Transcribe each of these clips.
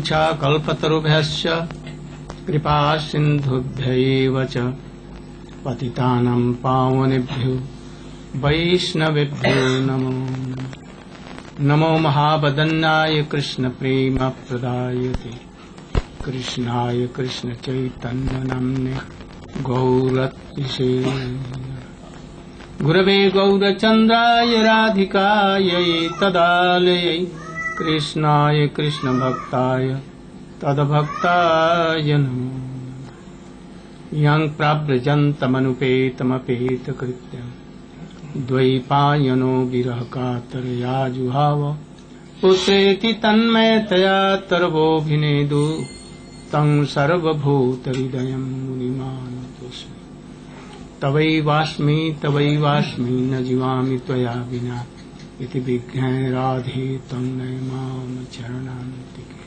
च कल्पतरुभ्यश्च कृपा सिन्धुभ्यैव च पतितानां पावनेभ्यो वैष्णवेभ्यो नमो नमो महावदन्नाय कृष्ण प्रेम प्रदायते कृष्णाय कृष्ण चैतन्य नाम्ने गौरतिसे गुरवे गौरचन्द्राय राधिकायै तदालयै कृष्णाय कृष्ण भक्ताय तद्भक्ताय नमो यं प्रव्रजन्तमनुपेतमपेतकृत्यं द्वैपायनो विरहकातरया जुहाव पुत्रेति तन्मयतया तर्वोऽभिनेदु तं सर्वभूतहृदयं मुनिमानतोऽस्मि तवैवास्मि न जीवामि त्वया विना इति विज्ञाय राधे तं नयमाम चरणान्तिके।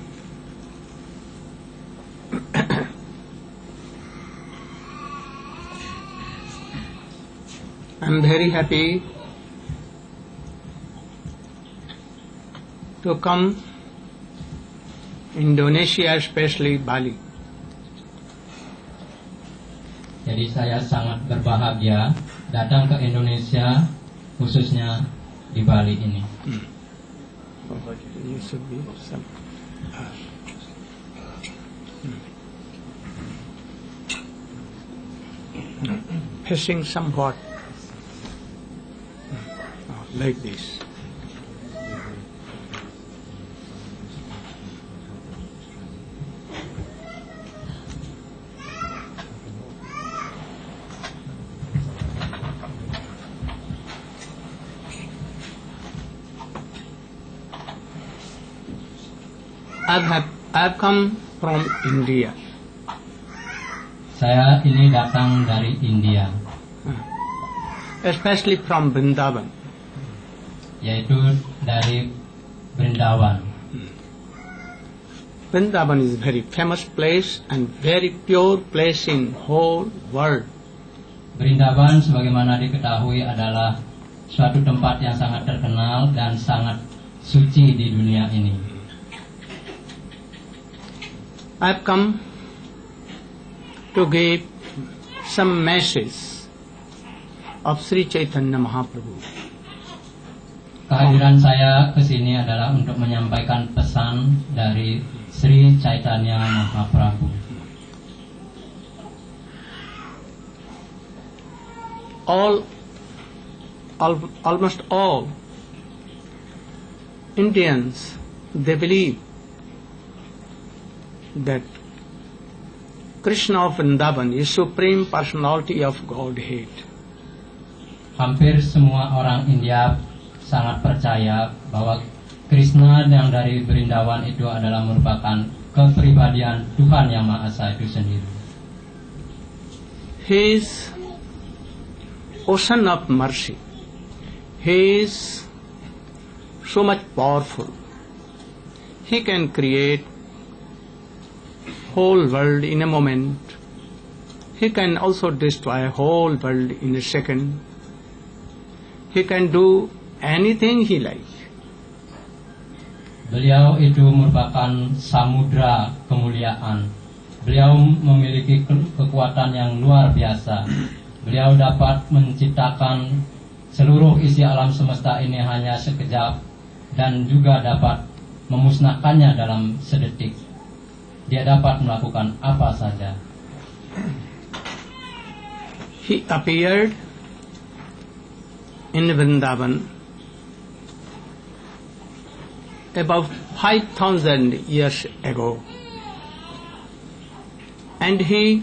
I'm very happy to come Indonesia, especially Bali. Jadi saya sangat berbahagia datang ke Indonesia, khususnya di Bali ini. You should be some. Facing somewhat like this. I've come from India. Saya ini datang dari India, especially from Vrindavan. Yaitu dari Vrindavan. Vrindavan is a very famous place and very pure place in whole world. Vrindavan sebagaimana diketahui adalah suatu tempat yang sangat terkenal dan sangat suci di dunia ini. I've come to give some message of Sri Chaitanya Mahaprabhu. Kehadiran saya ke sini adalah untuk menyampaikan pesan dari Sri Chaitanya Mahaprabhu. Almost all Indians, they believe that Krishna of Vrindavan is Supreme Personality of Godhead. Hampir semua orang India sangat percaya bahwa Krishna yang dari Vrindavan itu adalah merupakan kepribadian Tuhan Yang Maha Esa itu sendiri. He is ocean of mercy. He is so much powerful. He can create whole world in a moment. He can also destroy whole world in a second. He can do anything he like. Beliau itu merupakan samudra kemuliaan. Beliau memiliki kekuatan yang luar biasa. Beliau dapat menciptakan seluruh isi alam semesta ini hanya sekejap dan juga dapat memusnahkannya dalam sedetik. Dia dapat melakukan apa saja. He appeared in Vrindavan about 5,000 years ago, and he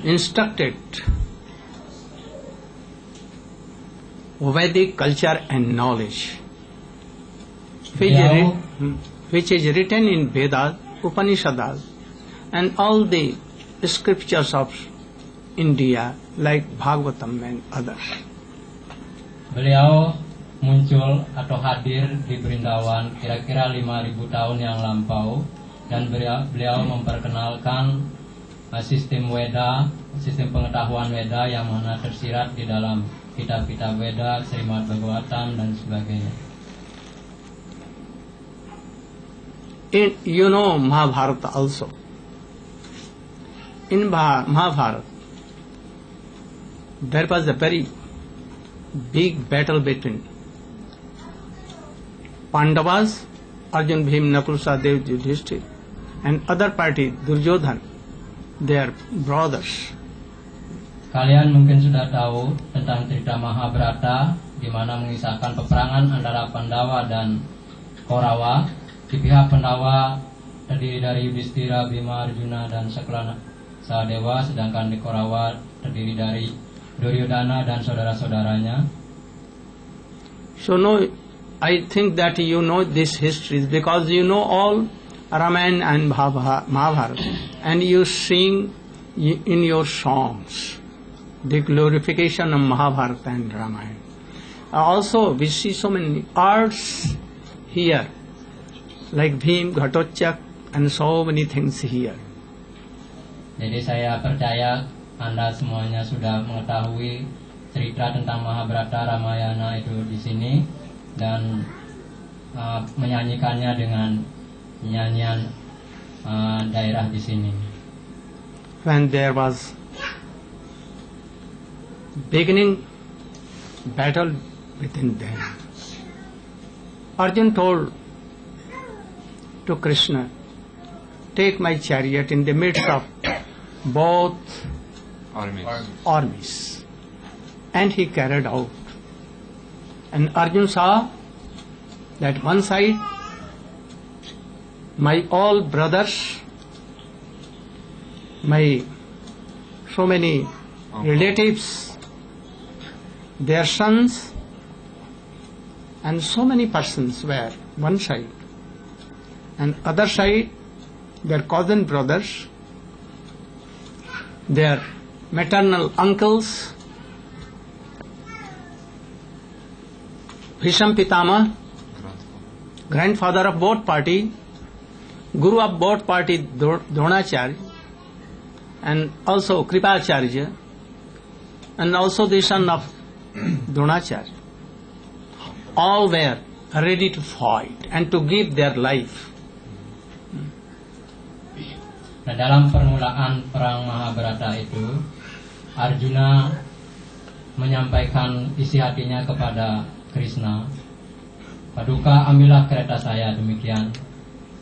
instructed Vedic culture and knowledge, which is written in Vedas, Upanishads, and all the scriptures of India like Bhagavatam and others. Beliau muncul atau hadir di Vrindavan kira-kira 5.000 tahun yang lampau, dan beliau memperkenalkan sistem Weda, sistem pengetahuan Weda yang mana tersirat di dalam kitab-kitab Weda, Srimad Bhagavatam dan sebagainya. You know Mahabharata also. In Mahabharata, there was a very big battle between Pandavas, Arjun, Bhim, Nakul, Sahadev, Yudhishthir, and other party, Duryodhan, their brothers. Kalian mungkin sudah tahu tentang cerita Mahabharata, di mana mengisahkan peperangan antara Pandawa dan Kaurawa. Di pihak Pandawa terdiri dari Yudhishthira, Bhima, Arjuna, dan Sakla Sahadewa, sedangkan di Kaurawa terdiri dari Duryodhana dan saudara-saudaranya. So no, I think that you know this history because you know all Ramayana and Mahabharata, and you sing in your songs the glorification of Mahabharata and Ramayana. Also, we see so many arts here, like Bhim, Ghatotchak, and so many things here. Jadi saya percaya Anda semuanya sudah mengetahui cerita tentang Mahabharata, Ramayana itu di sini dan menyanyikannya dengan nyanyian daerah di sini. When there was beginning battle within them, Arjun told to Krishna, take my chariot in the midst of both armies. And he carried out. And Arjun saw that one side my all brothers, my so many relatives, their sons, and so many persons were one side, and other side their cousin brothers, their maternal uncles, Bhisham Pitama, grandfather of both party, Guru of both party Dronacharya, and also Kripacharya, and also the son of Dronacharya. All were ready to fight and to give their life. Nah, dalam permulaan perang Mahabharata itu, Arjuna menyampaikan isi hatinya kepada Krishna, Paduka, ambillah kereta saya, demikian.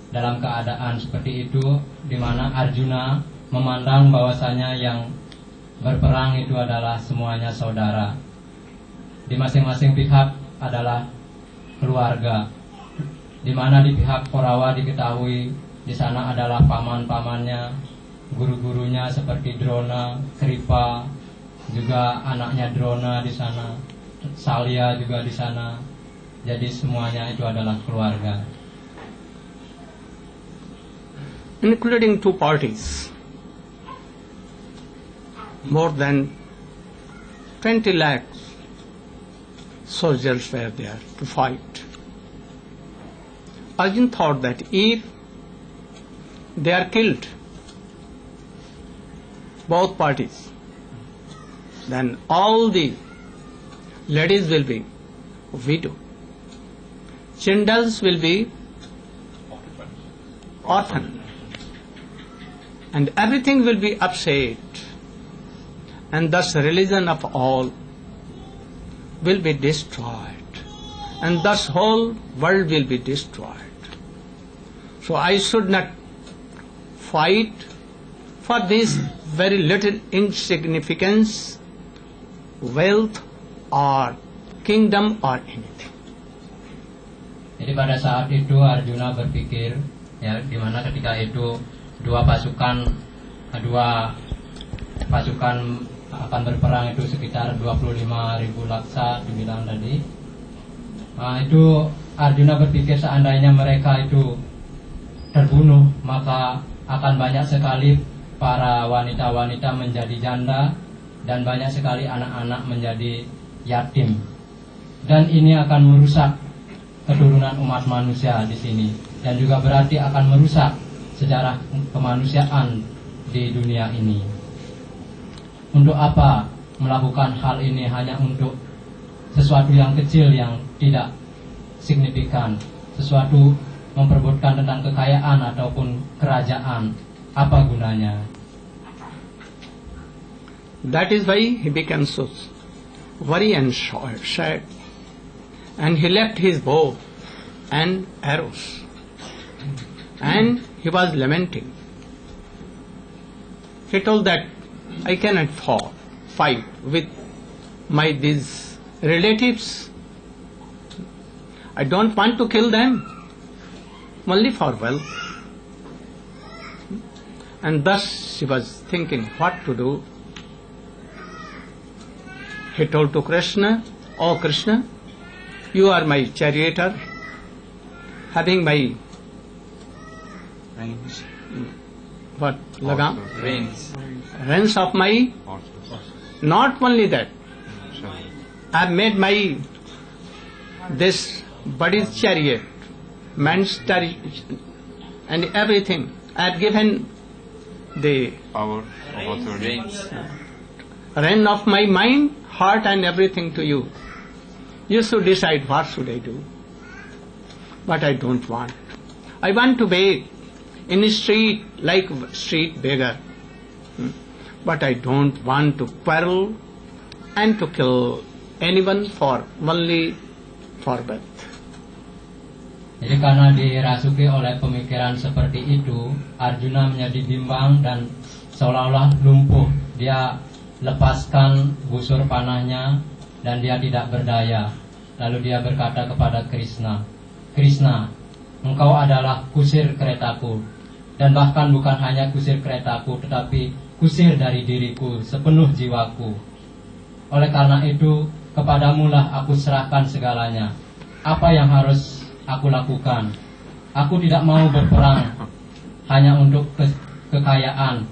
Dalam keadaan seperti itu, di mana Arjuna memandang bahwasanya yang berperang itu adalah semuanya saudara. Di masing-masing pihak adalah keluarga. Di mana di pihak Kaurawa diketahui di sana adalah paman-pamannya, guru-gurunya seperti Drona, Kripa, juga anaknya Drona di sana, Salya juga di sana. Jadi semuanya itu adalah keluarga. Including two parties, more than 20 lakhs soldiers were there to fight. Arjun thought that if they are killed, both parties, then all the ladies will be widow, children will be orphan, and everything will be upset, and thus religion of all will be destroyed, and thus whole world will be destroyed. So I should not fight for this very little insignificance, wealth or kingdom or anything. Jadi pada saat itu Arjuna berpikir, ya, di mana ketika itu dua pasukan akan berperang itu sekitar 25.000 laksa dibilang tadi. Nah, itu Arjuna berpikir seandainya mereka itu terbunuh, maka akan banyak sekali para wanita-wanita menjadi janda dan banyak sekali anak-anak menjadi yatim. Dan ini akan merusak keturunan umat manusia di sini, dan juga berarti akan merusak sejarah kemanusiaan di dunia ini. Untuk apa melakukan hal ini hanya untuk sesuatu yang kecil yang tidak signifikan, sesuatu memperebutkan tentang kekayaan ataupun kerajaan, apa gunanya? That is why he became so worried and sad, and he left his bow and arrows, and he was lamenting. He told that I cannot fight with these relatives. I don't want to kill them, only for wealth. And thus he was thinking what to do. He told to Krishna, "Oh Krishna, you are my charioteer, having my Reins. what lagam? Reins. Reins of my. Not only that, I have made my this body's chariot, man's chariot, and everything. I have given the Power of authority. reign of my mind, heart, and everything to you. You should decide what should I do. But I don't want. I want to beg in the street like street beggar. But I don't want to quarrel and to kill anyone for only for birth." Jadi karena dirasuki oleh pemikiran seperti itu, Arjuna menjadi bimbang dan seolah-olah lumpuh. Dia lepaskan busur panahnya dan dia tidak berdaya. Lalu dia berkata kepada Krishna, "Krishna, engkau adalah kusir keretaku, dan bahkan bukan hanya kusir keretaku, tetapi kusir dari diriku sepenuh jiwaku. Oleh karena itu, kepadamulah aku serahkan segalanya. Apa yang harus aku lakukan? Aku tidak mau berperang hanya untuk kekayaan.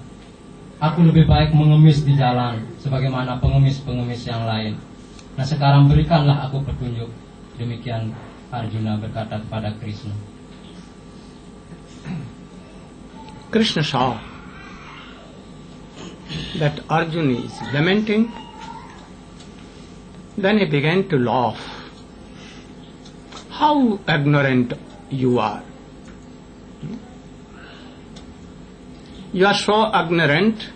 Aku lebih baik mengemis di jalan sebagaimana pengemis-pengemis yang lain. Nah, sekarang berikanlah aku petunjuk." Demikian Arjuna berkata kepada Krishna. Krishna saw that Arjuna is lamenting. Then he began to laugh. How ignorant you are. You are so ignorant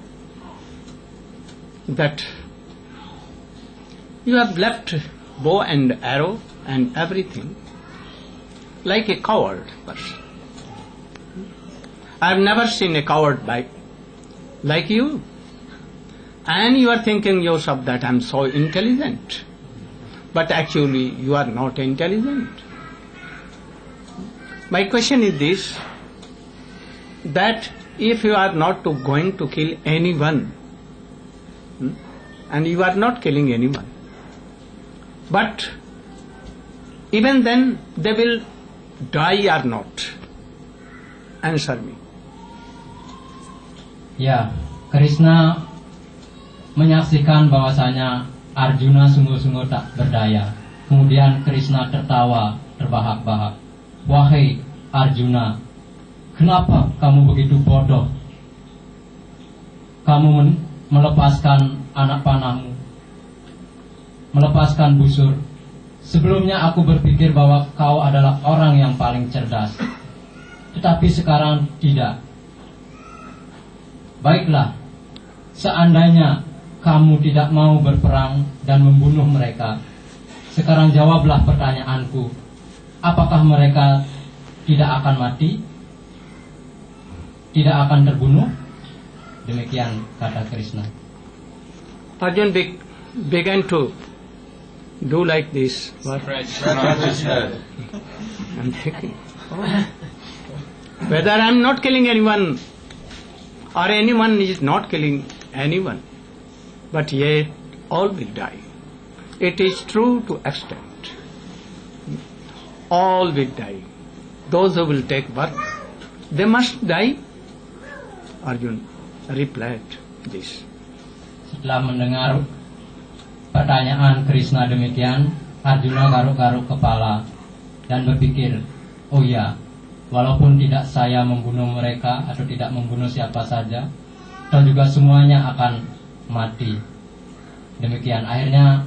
that you have left bow and arrow and everything like a coward person. I have never seen a coward like you. And you are thinking yourself that I am so intelligent. But actually you are not intelligent. My question is this, that if you are not going to kill anyone, and you are not killing anyone, but even then they will die or not? Answer me. Ya, Krishna menyaksikan bahwasanya Arjuna sungguh-sungguh tak berdaya. Kemudian Krishna tertawa terbahak-bahak. "Wahai Arjuna, kenapa kamu begitu bodoh? Kamu melepaskan anak panahmu, melepaskan busur. Sebelumnya aku berpikir bahwa kau adalah orang yang paling cerdas, tetapi sekarang tidak. Baiklah, seandainya kamu tidak mau berperang dan membunuh mereka, sekarang jawablah pertanyaanku. Apakah mereka tidak akan mati? Tidak akan terbunuh?" Demikian kata Krishna. Arjuna began to do like this. What? I'm thinking, whether I'm not killing anyone or anyone is not killing anyone, but yet all will die. It is true to extent. All will die. Those who will take birth, they must die. Arjuna replied this. Setelah mendengar pertanyaan Krishna demikian, Arjuna garuk-garuk kepala dan berpikir, "Oh ya, walaupun tidak saya membunuh mereka atau tidak membunuh siapa saja, atau juga semuanya akan mati." Demikian akhirnya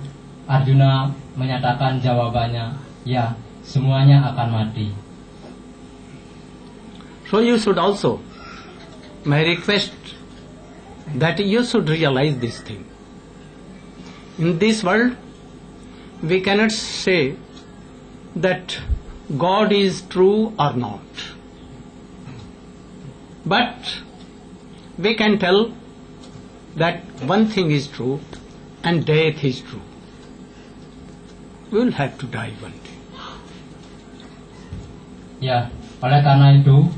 Arjuna menyatakan jawabannya, "Ya, semuanya akan mati." So you should also, my request, that you should realize this thing. In this world, we cannot say that God is true or not. But we can tell that one thing is true and death is true. We will have to die one day. Ya, oleh karena itu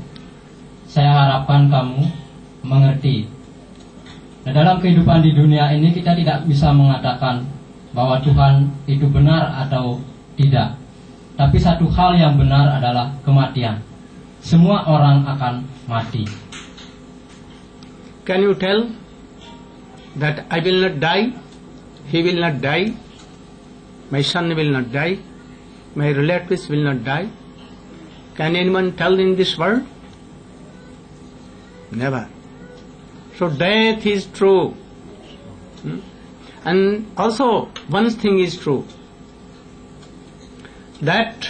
saya harapkan kamu mengerti. Nah, dalam kehidupan di dunia ini kita tidak bisa mengatakan bahwa Tuhan itu benar atau tidak. Tapi satu hal yang benar adalah kematian. Semua orang akan mati. Can you tell that I will not die, he will not die, my son will not die, my relatives will not die? Can anyone tell in this world? Never. So death is true. And also one thing is true, that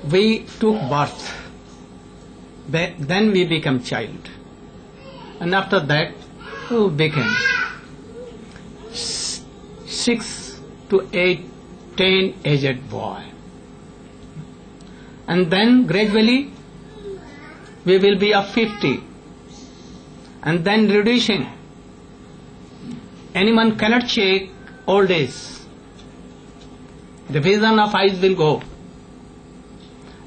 we took birth, then we become child, and after that we became 6 to 8, 10 aged boy, and then gradually we will be of 50, and then reducing. Anyone cannot check old age. The vision of eyes will go,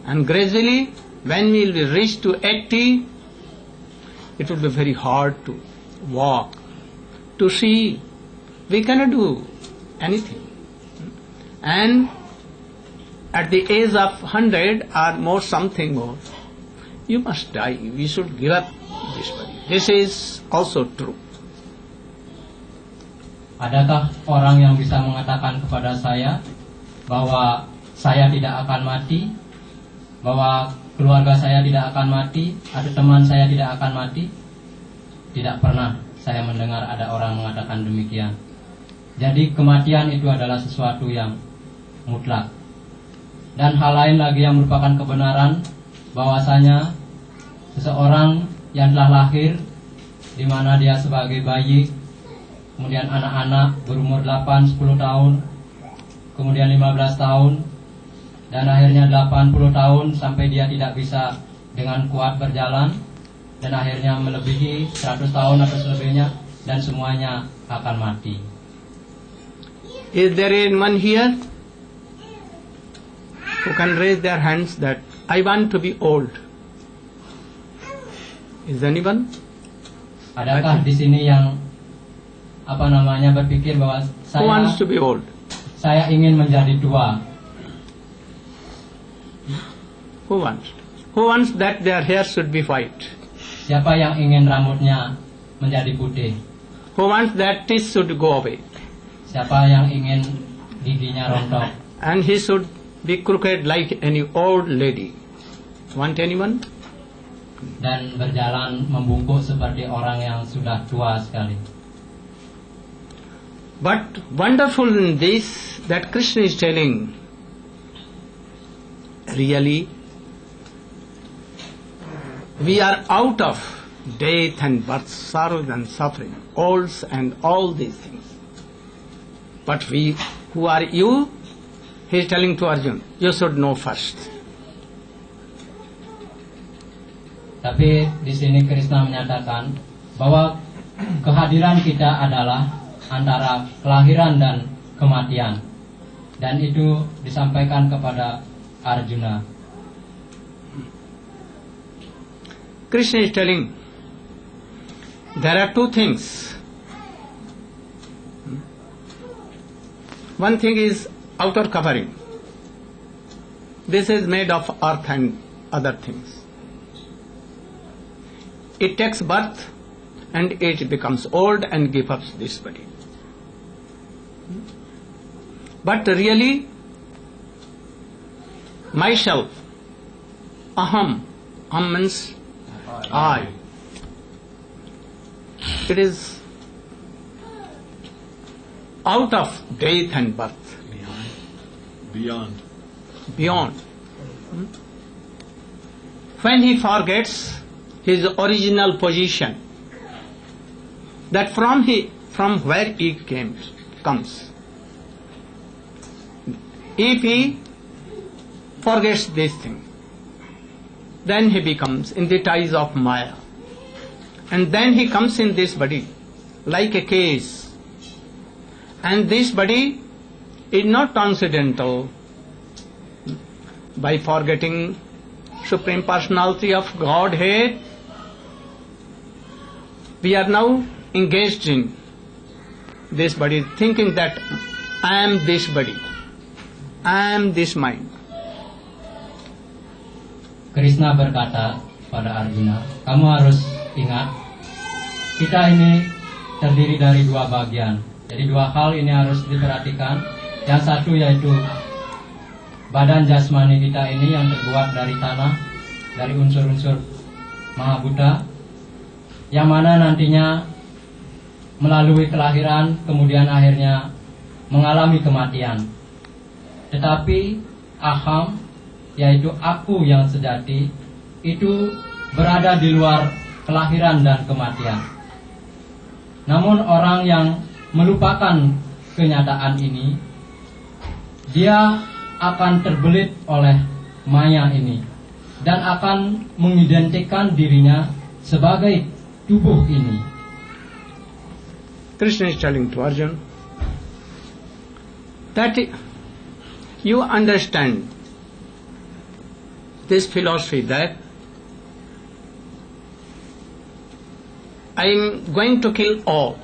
and gradually when we will be reached to 80, it will be very hard to walk, to see. We cannot do anything. And at the age of 100 or more, something more, you must die. We should give up this body. This is also true. Adakah orang yang bisa mengatakan kepada saya bahwa saya tidak akan mati, bahwa keluarga saya tidak akan mati, atau teman saya tidak akan mati? Tidak pernah saya mendengar ada orang mengatakan demikian. Jadi kematian itu adalah sesuatu yang mutlak. Dan hal lain lagi yang merupakan kebenaran, bahwasanya seseorang yang telah lahir, di mana dia sebagai bayi, kemudian anak-anak berumur 8-10 tahun, kemudian 15 tahun, dan akhirnya 80 tahun sampai dia tidak bisa dengan kuat berjalan, dan akhirnya melebihi 100 tahun atau selebihnya, dan semuanya akan mati. Is there anyone here who can raise their hands that I want to be old? Is anyone? Adakah di sini yang berpikir bahwa Who wants to be old? Saya ingin menjadi tua? Who wants? Who wants that their hair should be white? Siapa yang ingin rambutnya menjadi putih? Who wants that teeth should go away? Siapa yang ingin giginya rontok? And he should be crooked like any old lady. Want anyone? Dan berjalan membungkuk seperti orang yang sudah tua sekali. But wonderful in this, that Krishna is telling, really, we are out of death and birth, sorrows and suffering, olds and all these things. But we, who are you? He is telling to Arjuna, you should know first. Tapi di sini Krishna menyatakan bahwa kehadiran kita adalah antara kelahiran dan kematian, dan itu disampaikan kepada Arjuna. Krishna is telling, there are two things. One thing is outer covering. This is made of earth and other things. It takes birth and it becomes old and gives up this body. But really, myself, aham means I. It is out of death and birth. Beyond. Beyond. when he forgets his original position, that from where he comes. If he forgets this thing, then he becomes in the ties of Maya. And then he comes in this body like a case. And this body is not transcendental. By forgetting Supreme Personality of Godhead, we are now engaged in this body, thinking that I am this body, I am this mind. Krishna berkata pada Arjuna, kamu harus ingat, kita ini terdiri dari dua bagian. Jadi dua hal ini harus diperhatikan. Yang satu yaitu badan jasmani kita ini yang terbuat dari tanah, dari unsur-unsur Mahabhuta, yang mana nantinya melalui kelahiran kemudian akhirnya mengalami kematian. Tetapi aham, yaitu aku yang sejati, itu berada di luar kelahiran dan kematian. Namun orang yang melupakan kenyataan ini, dia akan terbelit oleh maya ini dan akan mengidentikan dirinya sebagai tubuh ini. Krishna is telling to Arjuna that you understand this philosophy that I am going to kill all.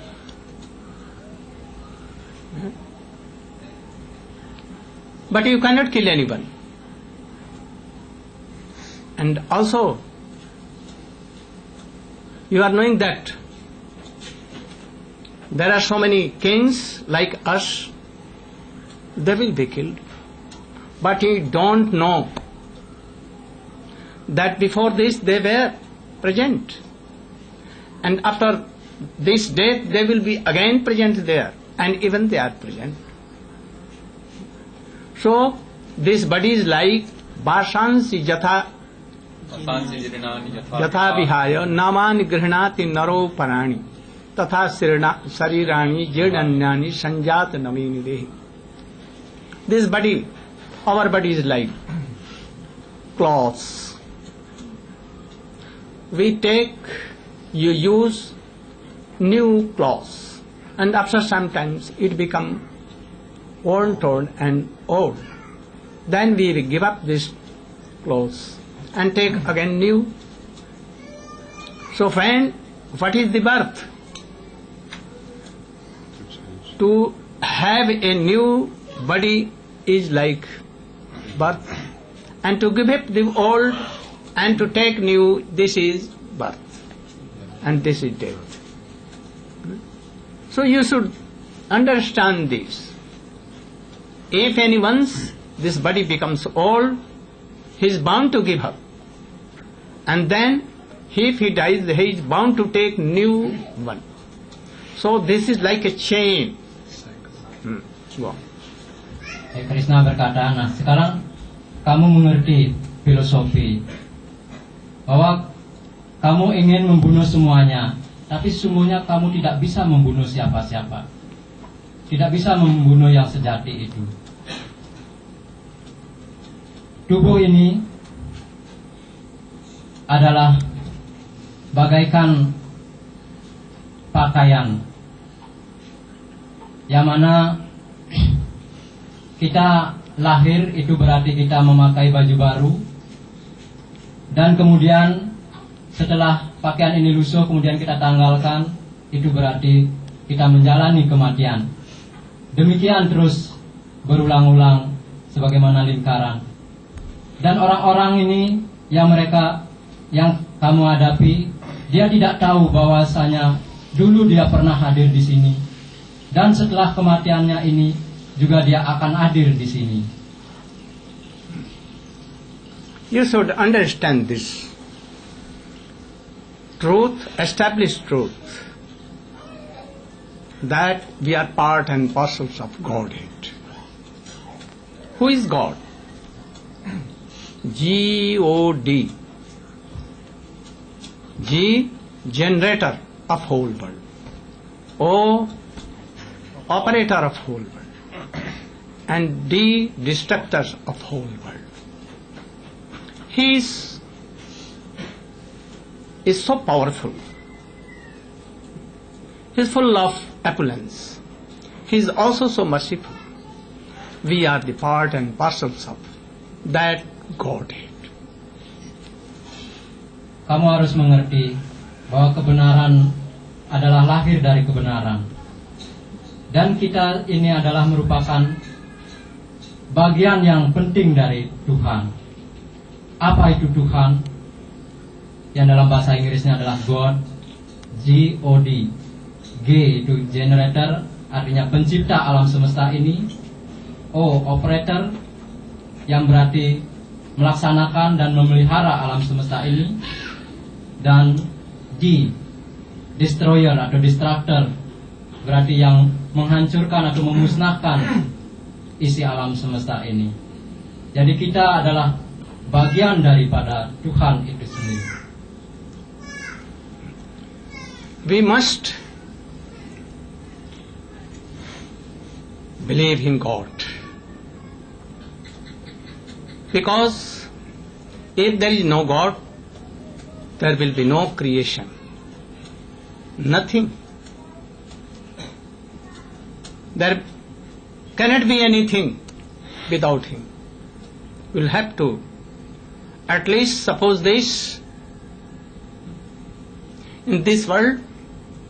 But you cannot kill anyone. And also, you are knowing that there are so many kings like us, they will be killed. But you don't know that before this they were present. And after this death they will be again present there. And even they are present. So, this body is like Vashansi Jatha Vihaya Namani Grihnati Naro Parani Tatha Sarirani Jedanyani Sanjat Namini Dehi. This body, our body is like cloths. We you use new cloths, and after some times it becomes worn, torn and old. Then we give up these clothes and take again new. So what is the birth? To have a new body is like birth, and to give up the old and to take new, this is birth, and this is death. So you should understand this. If anyone's this body becomes old, he is bound to give up. And then, if he dies, he is bound to take new one. So this is like a chain. Go on. Krishna berkata, nah sekarang kamu mengerti filosofi bahwa kamu ingin membunuh semuanya, tapi sesungguhnya kamu tidak bisa membunuh siapa-siapa. Tidak bisa membunuh yang sejati itu. Tubuh ini adalah bagaikan pakaian yang mana kita lahir itu berarti kita memakai baju baru, dan kemudian setelah pakaian ini lusuh kemudian kita tanggalkan, itu berarti kita menjalani kematian. Demikian terus berulang-ulang sebagaimana lingkaran. Dan orang-orang ini yang kamu hadapi, dia tidak tahu bahwasanya dulu dia pernah hadir di sini, dan setelah kematiannya ini juga dia akan hadir di sini. You should understand this truth, established truth, that we are part and parcels of Godhead. Who is God? G-O-D. G, generator of whole world. O, operator of whole world. And D, destructor of whole world. He is so powerful. He is full of opulence. He is also so merciful. We are the part and parcels of that Godhead. Kamu harus mengerti bahwa kebenaran adalah lahir dari kebenaran. Dan kita ini adalah merupakan bagian yang penting dari Tuhan. Apa itu Tuhan? Yang dalam bahasa Inggrisnya adalah God, G-O-D. G itu generator, artinya pencipta alam semesta ini. O, operator, yang berarti melaksanakan dan memelihara alam semesta ini. Dan D, destroyer atau destructor, berarti yang menghancurkan atau memusnahkan isi alam semesta ini. Jadi kita adalah bagian daripada Tuhan itu sendiri. We must believe in God. Because if there is no God, there will be no creation. Nothing. There cannot be anything without Him. We'll have to at least suppose this. In this world,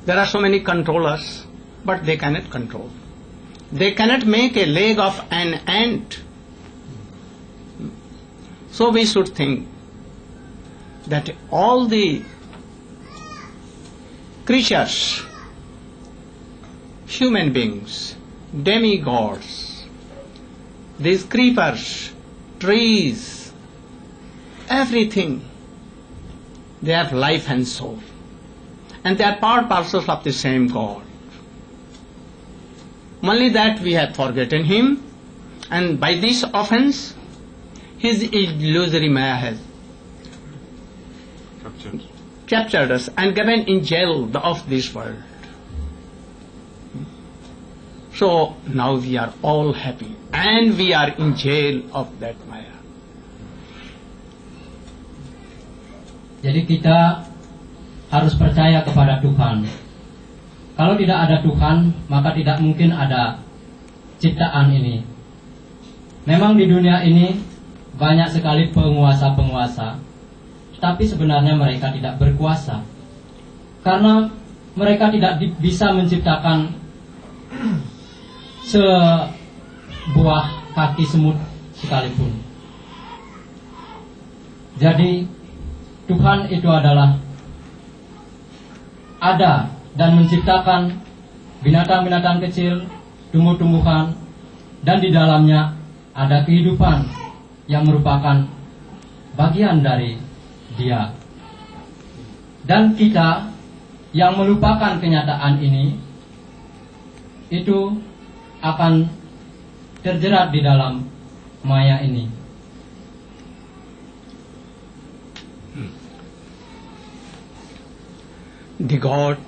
there are so many controllers, but they cannot control. They cannot make a leg of an ant. So we should think that all the creatures, human beings, demigods, these creepers, trees, everything, they have life and soul. And they are part parcels of the same God. Only that we have forgotten Him, and by this offense, His illusory Maya has captured us and given in jail of this world. So now we are all happy, and we are in jail of that Maya. Jadi kita harus percaya kepada Tuhan. Kalau tidak ada Tuhan, maka tidak mungkin ada ciptaan ini. Memang di dunia ini banyak sekali penguasa-penguasa, tapi sebenarnya mereka tidak berkuasa. Karena mereka tidak bisa menciptakan sebuah kaki semut sekalipun. Jadi Tuhan itu adalah ada dan menciptakan binatang-binatang kecil, tumbuh-tumbuhan, dan di dalamnya ada kehidupan yang merupakan bagian dari Dia. Dan kita yang melupakan kenyataan ini, itu akan terjerat di dalam maya ini. The God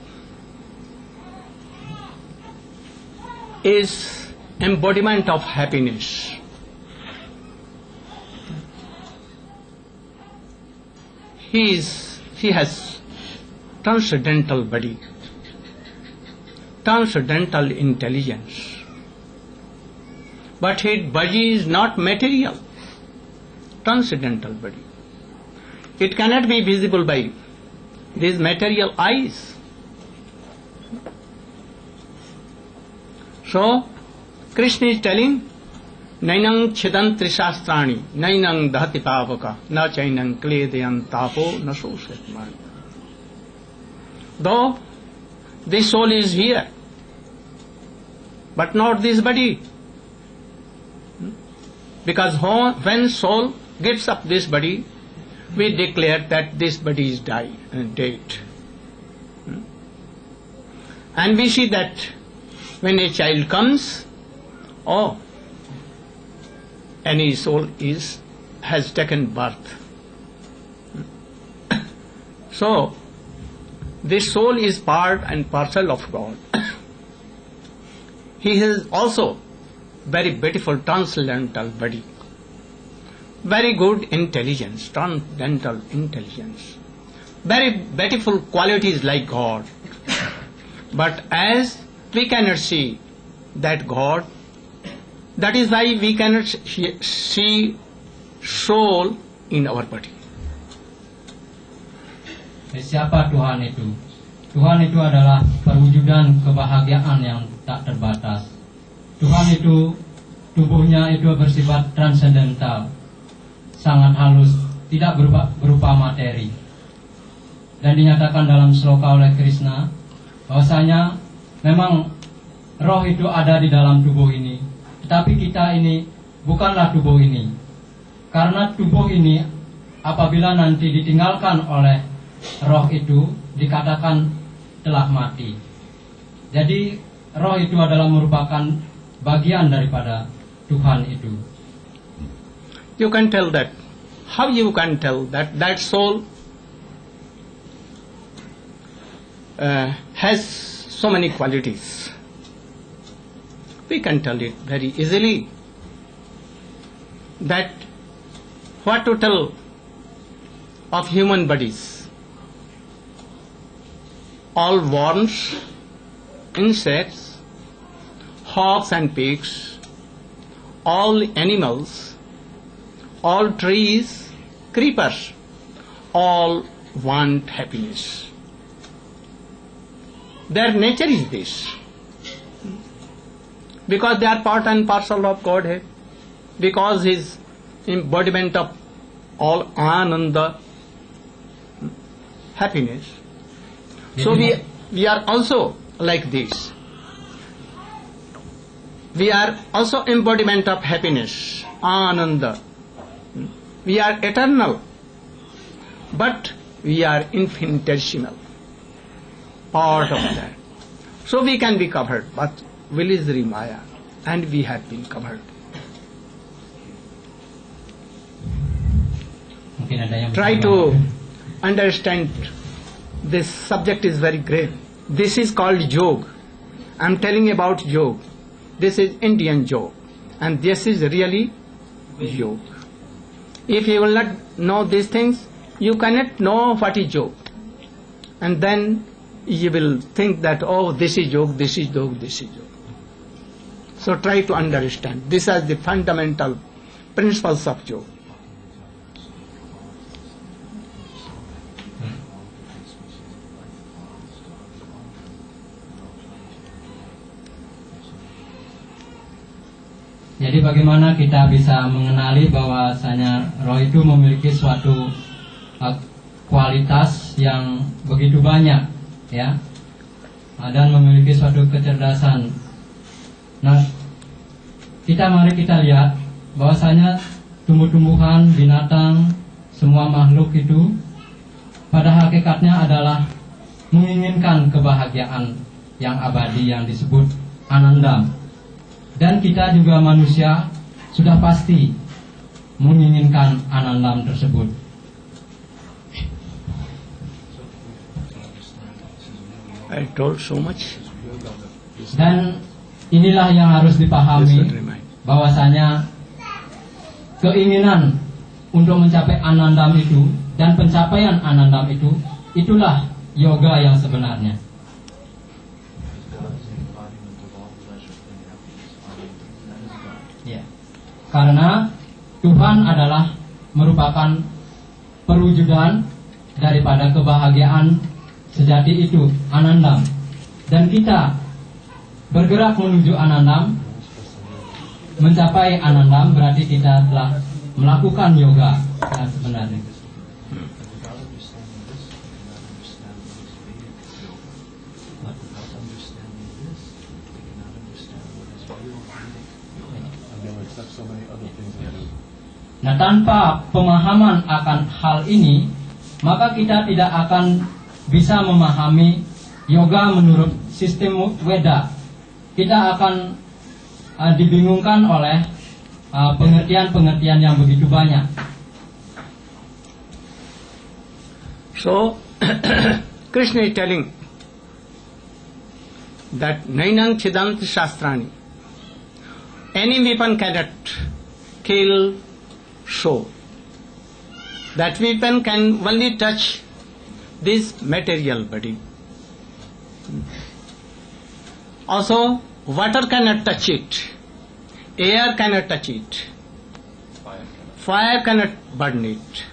is embodiment of happiness. He has transcendental body, transcendental intelligence, but his body is not material. Transcendental body, it cannot be visible by these material eyes. So Krishna is telling, Nainang chidantri shastrani, nainang dahati pavaka, na chainang kledayan tapo nasosetman. Though this soul is here, but not this body. Because when soul gets up this body, we declare that this body is dead. And we see that when a child comes, oh, any soul has taken birth. So this soul is part and parcel of God. He has also very beautiful transcendental body, very good intelligence, transcendental intelligence, very beautiful qualities like God. But as we cannot see that God, that is why we cannot see soul in our body. Siapa Tuhan itu? Tuhan itu adalah perwujudan kebahagiaan yang tak terbatas. Tuhan itu tubuhnya itu bersifat transendental, sangat halus, tidak berupa materi. Dan dinyatakan dalam sloka oleh Krishna bahwasanya memang roh itu ada di dalam tubuh ini, tetapi kita ini bukanlah tubuh ini. Karena tubuh ini apabila nanti ditinggalkan oleh roh itu dikatakan telah mati. Jadi roh itu adalah merupakan bagian daripada Tuhan itu. You can tell that. How you can tell that that soul has so many qualities? We can tell it very easily. That what to tell of human bodies? All worms, insects, hogs and pigs, all animals, all trees, creepers, all want happiness. Their nature is this. Because they are part and parcel of Godhead. Because His embodiment of all Ananda, happiness. So we are also like this. We are also embodiment of happiness, Ananda. We are eternal, but we are infinitesimal, part of that. So we can be covered, but Vilizri Maya, and we have been covered. Try to understand. This subject is very great. This is called yoga. I am telling about yoga. This is Indian yoga, and this is really yoga. If you will not know these things, you cannot know what is yoga. And then you will think that, oh, this is yoga, this is yoga, this is yoga. So try to understand. These are the fundamental principles of yoga. Jadi bagaimana kita bisa mengenali bahwasanya roh itu memiliki suatu kualitas yang begitu banyak, ya, dan memiliki suatu kecerdasan. Nah, mari kita lihat bahwasanya tumbuh-tumbuhan, binatang, semua makhluk itu pada hakikatnya adalah menginginkan kebahagiaan yang abadi yang disebut ananda. Dan kita juga manusia sudah pasti menginginkan anandam tersebut. I told so much. Dan inilah yang harus dipahami, bahwasanya keinginan untuk mencapai anandam itu dan pencapaian anandam itu, itulah yoga yang sebenarnya. Ya. Karena Tuhan adalah merupakan perwujudan daripada kebahagiaan sejati itu, anandam. Dan kita bergerak menuju anandam, mencapai anandam berarti kita telah melakukan yoga yang sebenarnya. Nah, tanpa pemahaman akan hal ini, maka kita tidak akan bisa memahami yoga menurut sistem Weda. Kita akan dibingungkan oleh pengertian-pengertian yang begitu banyak. So, Krishna is telling that Nainang Chidant Shastrani, any weapon cannot kill soul. That weapon can only touch this material body. Also, water cannot touch it, air cannot touch it, fire cannot burn it,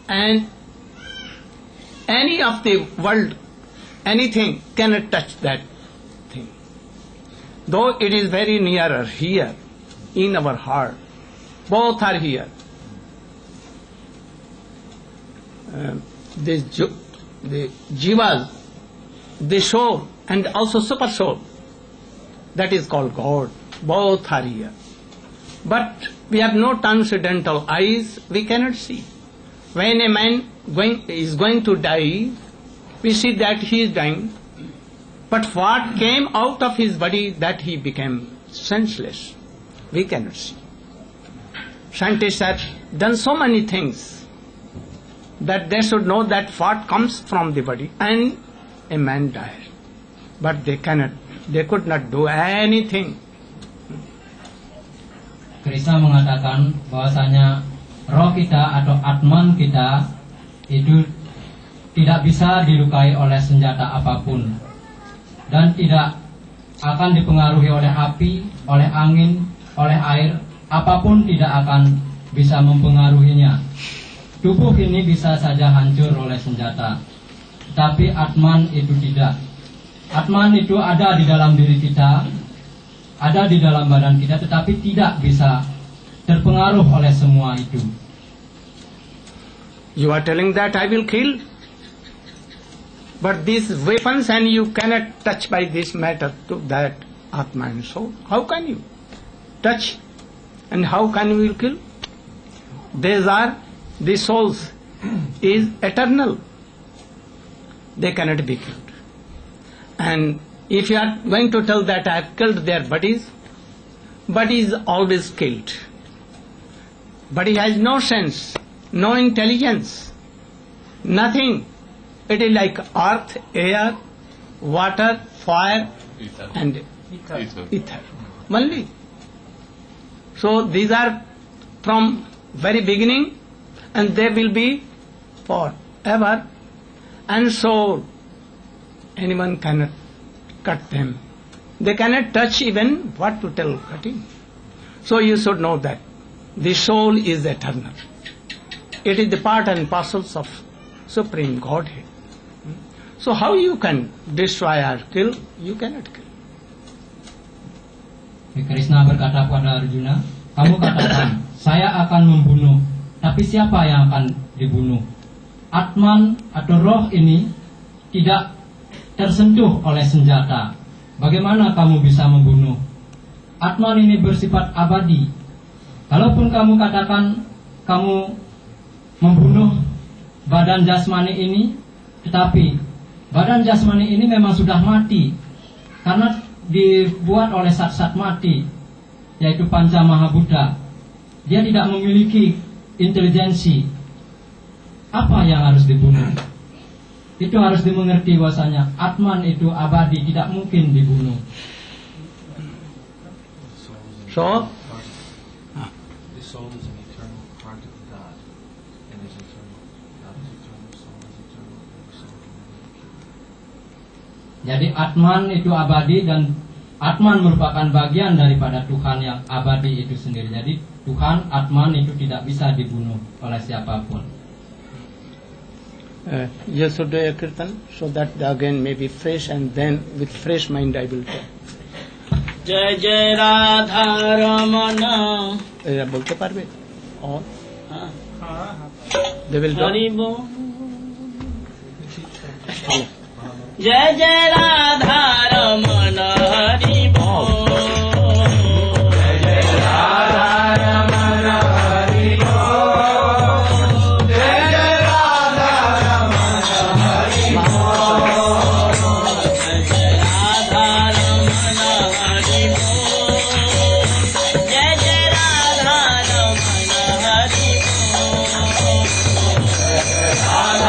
and any of the world, anything cannot touch that thing. Though it is very nearer here, in our heart, both are here. The jivas, the soul and also super soul, that is called God, both are here. But we have no transcendental eyes, we cannot see. When a man is going to die, we see that he is dying, but what came out of his body, that he became senseless, we cannot see. Scientists have done so many things that they should know that what comes from the body, and a man died. But they could not do anything. Krishna mengatakan bahwasanya roh kita atau atman kita itu tidak bisa dilukai oleh senjata apapun dan tidak akan dipengaruhi oleh api, oleh angin, oleh air, apapun tidak akan bisa mempengaruhinya. Tubuh ini bisa saja hancur oleh senjata, tapi Atman itu tidak. Atman itu ada di dalam diri kita, ada di dalam badan kita, tetapi tidak bisa terpengaruh oleh semua itu. You are telling that I will kill, but these weapons and you cannot touch by this matter to that Atma and soul. How can you touch and how can you kill? These are the souls is eternal. They cannot be killed. And if you are going to tell that I have killed their bodies, body is always killed. Body has no sense, no intelligence, nothing. It is like earth, air, water, fire, and ether. Only. So these are from very beginning, and they will be forever. And so anyone cannot cut them. They cannot touch even what to tell cutting. So you should know that the soul is eternal. It is the part and parcels of Supreme Godhead. So how you can destroy or kill? You cannot kill. Krishna berkata kepada Arjuna, kamu katakan, saya akan membunuh, tapi siapa yang akan dibunuh? Atman atau roh ini tidak tersentuh oleh senjata. Bagaimana kamu bisa membunuh? Atman ini bersifat abadi. Kalaupun kamu katakan kamu membunuh badan jasmani ini, tetapi badan jasmani ini memang sudah mati karena dibuat oleh sat-sat mati, yaitu Panca Mahabuddha. Dia tidak memiliki intelijensi. Apa yang harus dibunuh? Itu harus dimengerti bahwasanya Atman itu abadi, tidak mungkin dibunuh. So, the soul is an eternal part of God, and is eternal. God is eternal, soul is eternal, and the soul can never be killed. Jadi Atman itu abadi dan Atman merupakan bagian daripada Tuhan yang abadi itu sendiri. Jadi Tuhan Atman itu tidak bisa dibunuh oleh siapapun. You should do a kirtan so that again may be fresh, and then with fresh mind I will tell. जय जय राधा रमन এরা বলতে পারবে? All? They will Hari do. बोल जय जय राधा रमन हरि बोल जय जय राधा रमन हरि बोल जय जय राधा रमन हरि बोल जय जय राधा रमन हरि बोल जय जय राधा रमन हरि बोल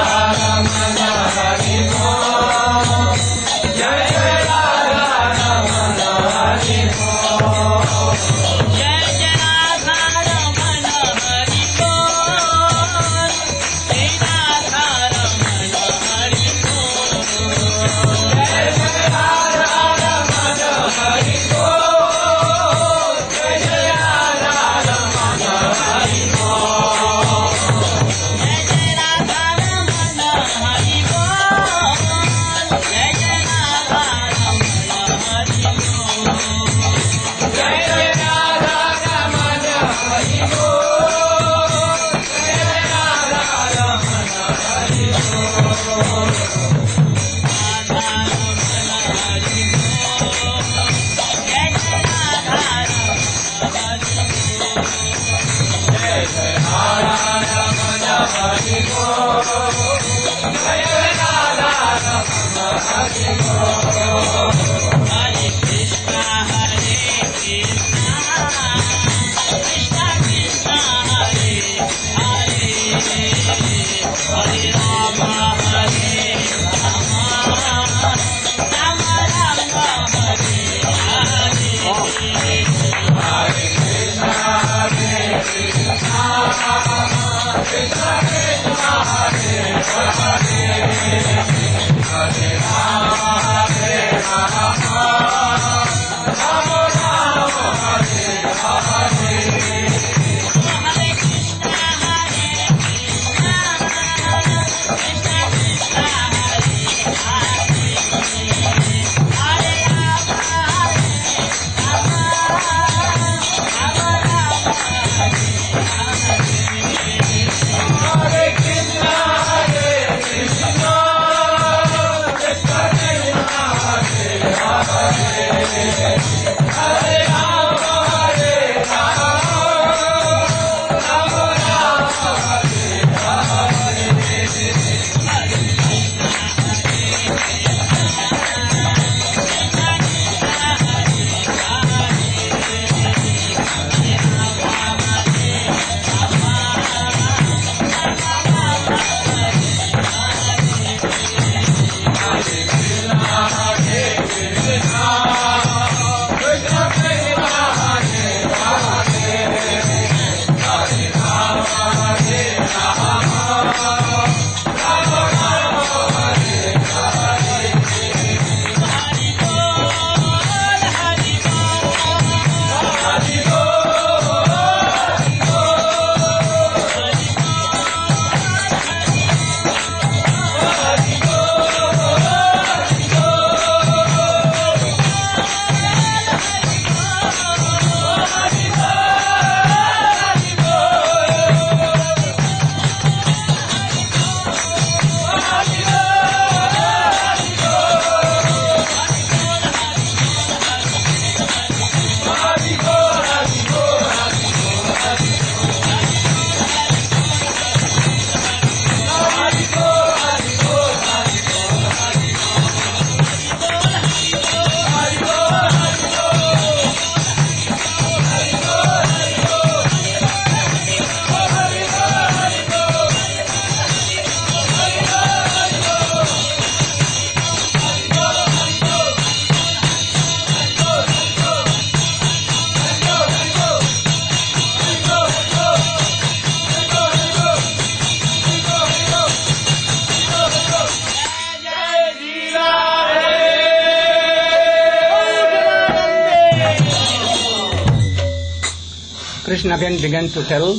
Krishna again began to tell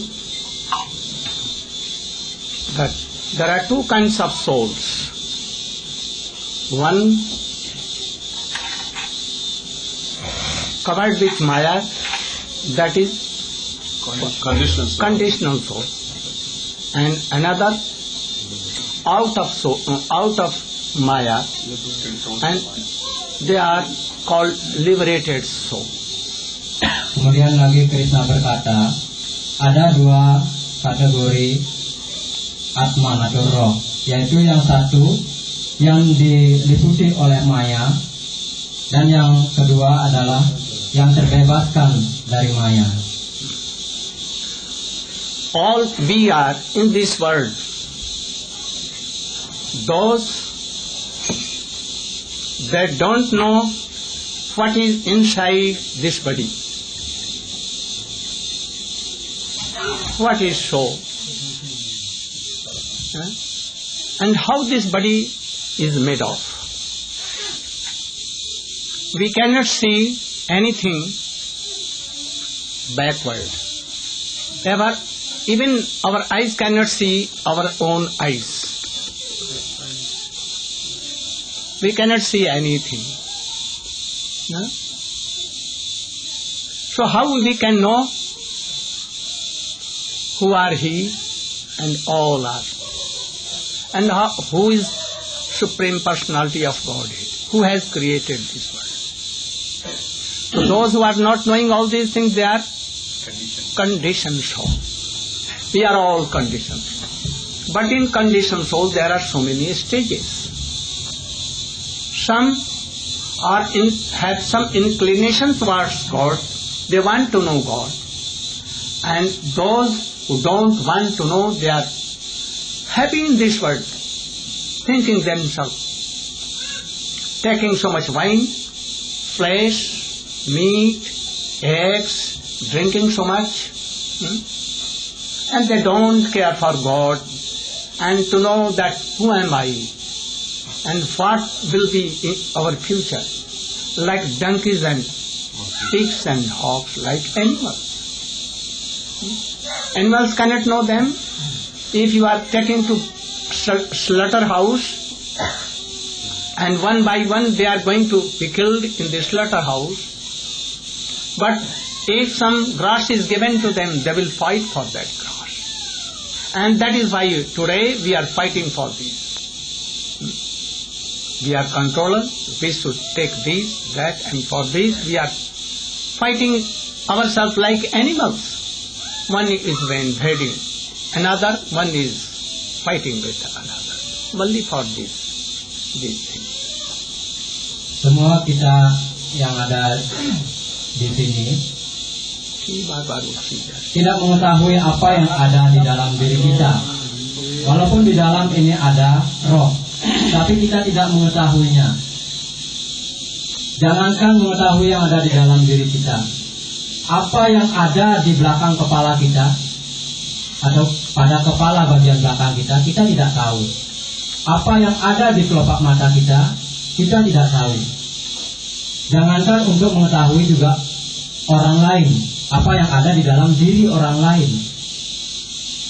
that there are two kinds of souls. One covered with Maya, that is conditional soul, and another out of Maya, and they are called liberated soul. Kemudian lagi Krishna berkata, ada dua kategori atman atau roh, yaitu yang satu yang diliputi oleh maya, dan yang kedua adalah yang terbebaskan dari maya. All we are in this world, those that don't know what is inside this body. What is soul? And how this body is made of. We cannot see anything backward. Even our eyes cannot see our own eyes. We cannot see anything. No? So how we can know who are he and all are? And who is Supreme Personality of Godhead? Who has created this world? So those who are not knowing all these things, they are conditioned souls. We are all conditioned. But in conditioned soul there are so many stages. Some have some inclination towards God. They want to know God. And those who don't want to know, they are happy in this world, thinking themselves, taking so much wine, flesh, meat, eggs, drinking so much, and they don't care for God and to know that who am I and what will be in our future, like donkeys and pigs and hogs, like animals. Animals cannot know them. If you are taking to slaughterhouse and one by one they are going to be killed in the slaughterhouse, but if some grass is given to them, they will fight for that grass. And that is why today we are fighting for this. We are controllers, we should take this, that, and for this we are fighting ourselves like animals. One is invading another, one is fighting with another. Only for these things. Semua kita yang ada di sini tidak mengetahui apa yang ada di dalam diri kita. Walaupun di dalam ini ada roh, tapi kita tidak mengetahuinya. Jangankan mengetahui yang ada di dalam diri kita, apa yang ada di belakang kepala kita atau pada kepala bagian belakang kita, kita tidak tahu. Apa yang ada di kelopak mata kita, kita tidak tahu. Jangankan untuk mengetahui juga orang lain, apa yang ada di dalam diri orang lain.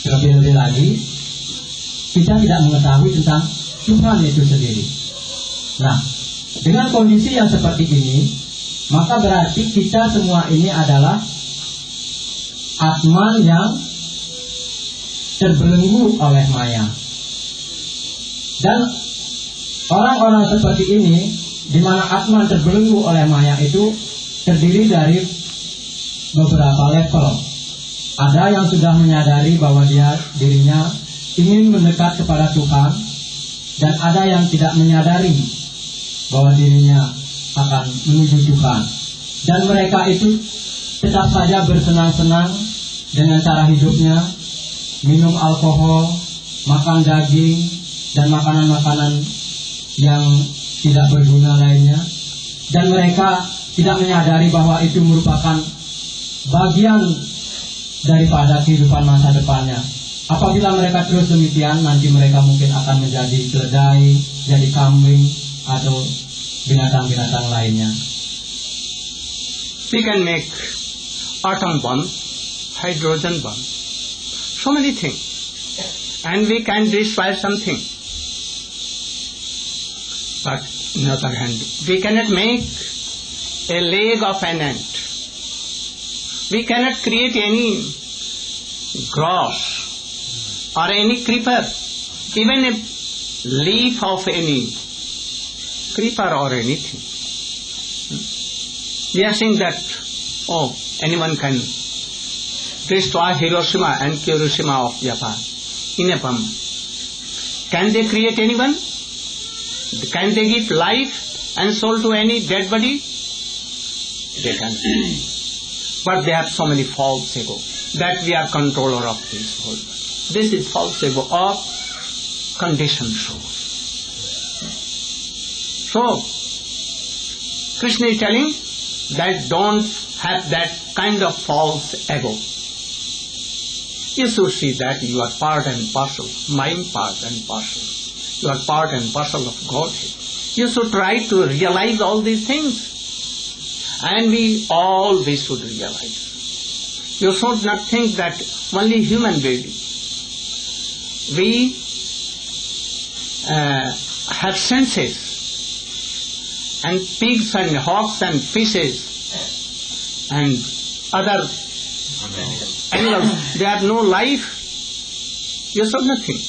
Terlebih-lebih lagi, kita tidak mengetahui tentang Tuhan itu sendiri. Nah, dengan kondisi yang seperti ini, maka berarti kita semua ini adalah atman yang terbelenggu oleh maya. Dan orang-orang seperti ini, di mana atman terbelenggu oleh maya itu terdiri dari beberapa level. Ada yang sudah menyadari bahwa dirinya ingin mendekat kepada Tuhan, dan ada yang tidak menyadari bahwa dirinya akan menuju Tuhan. Dan mereka itu tetap saja bersenang-senang dengan cara hidupnya, minum alkohol, makan daging, dan makanan-makanan yang tidak berguna lainnya. Dan mereka tidak menyadari bahwa itu merupakan bagian daripada kehidupan masa depannya. Apabila mereka terus demikian, nanti mereka mungkin akan menjadi keledai, jadi kambing, atau binatang-binatang lainnya. We can make atom bomb, hydrogen bomb, so many things, and we can destroy something. But on the other hand, we cannot make a leg of an ant. We cannot create any grass or any creeper, even a leaf of any creeper or anything. We are saying that, anyone can destroy Hiroshima and Hiroshima of Japan in a bomb. Can they create anyone? Can they give life and soul to any dead body? They can't. But they have so many false ego that we are controller of this whole world. This is false ego of conditioned soul. So, Krishna is telling that don't have that kind of false ego. You should see that you are part and parcel, mind part and parcel. You are part and parcel of Godhead. You should try to realize all these things. And we should realize. You should not think that only human beings. We have senses. And pigs and hogs and fishes and other animals, they have no life. You should not think.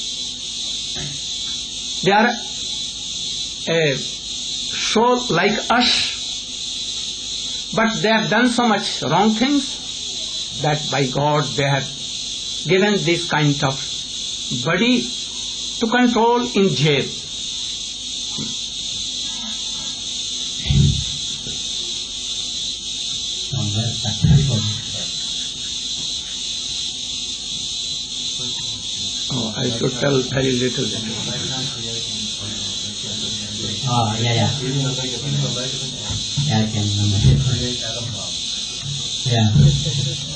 They are so like us, but they have done so much wrong things that by God they have given this kind of body to control in jail. Oh, I should tell very little. Oh, ya. Ya, ya.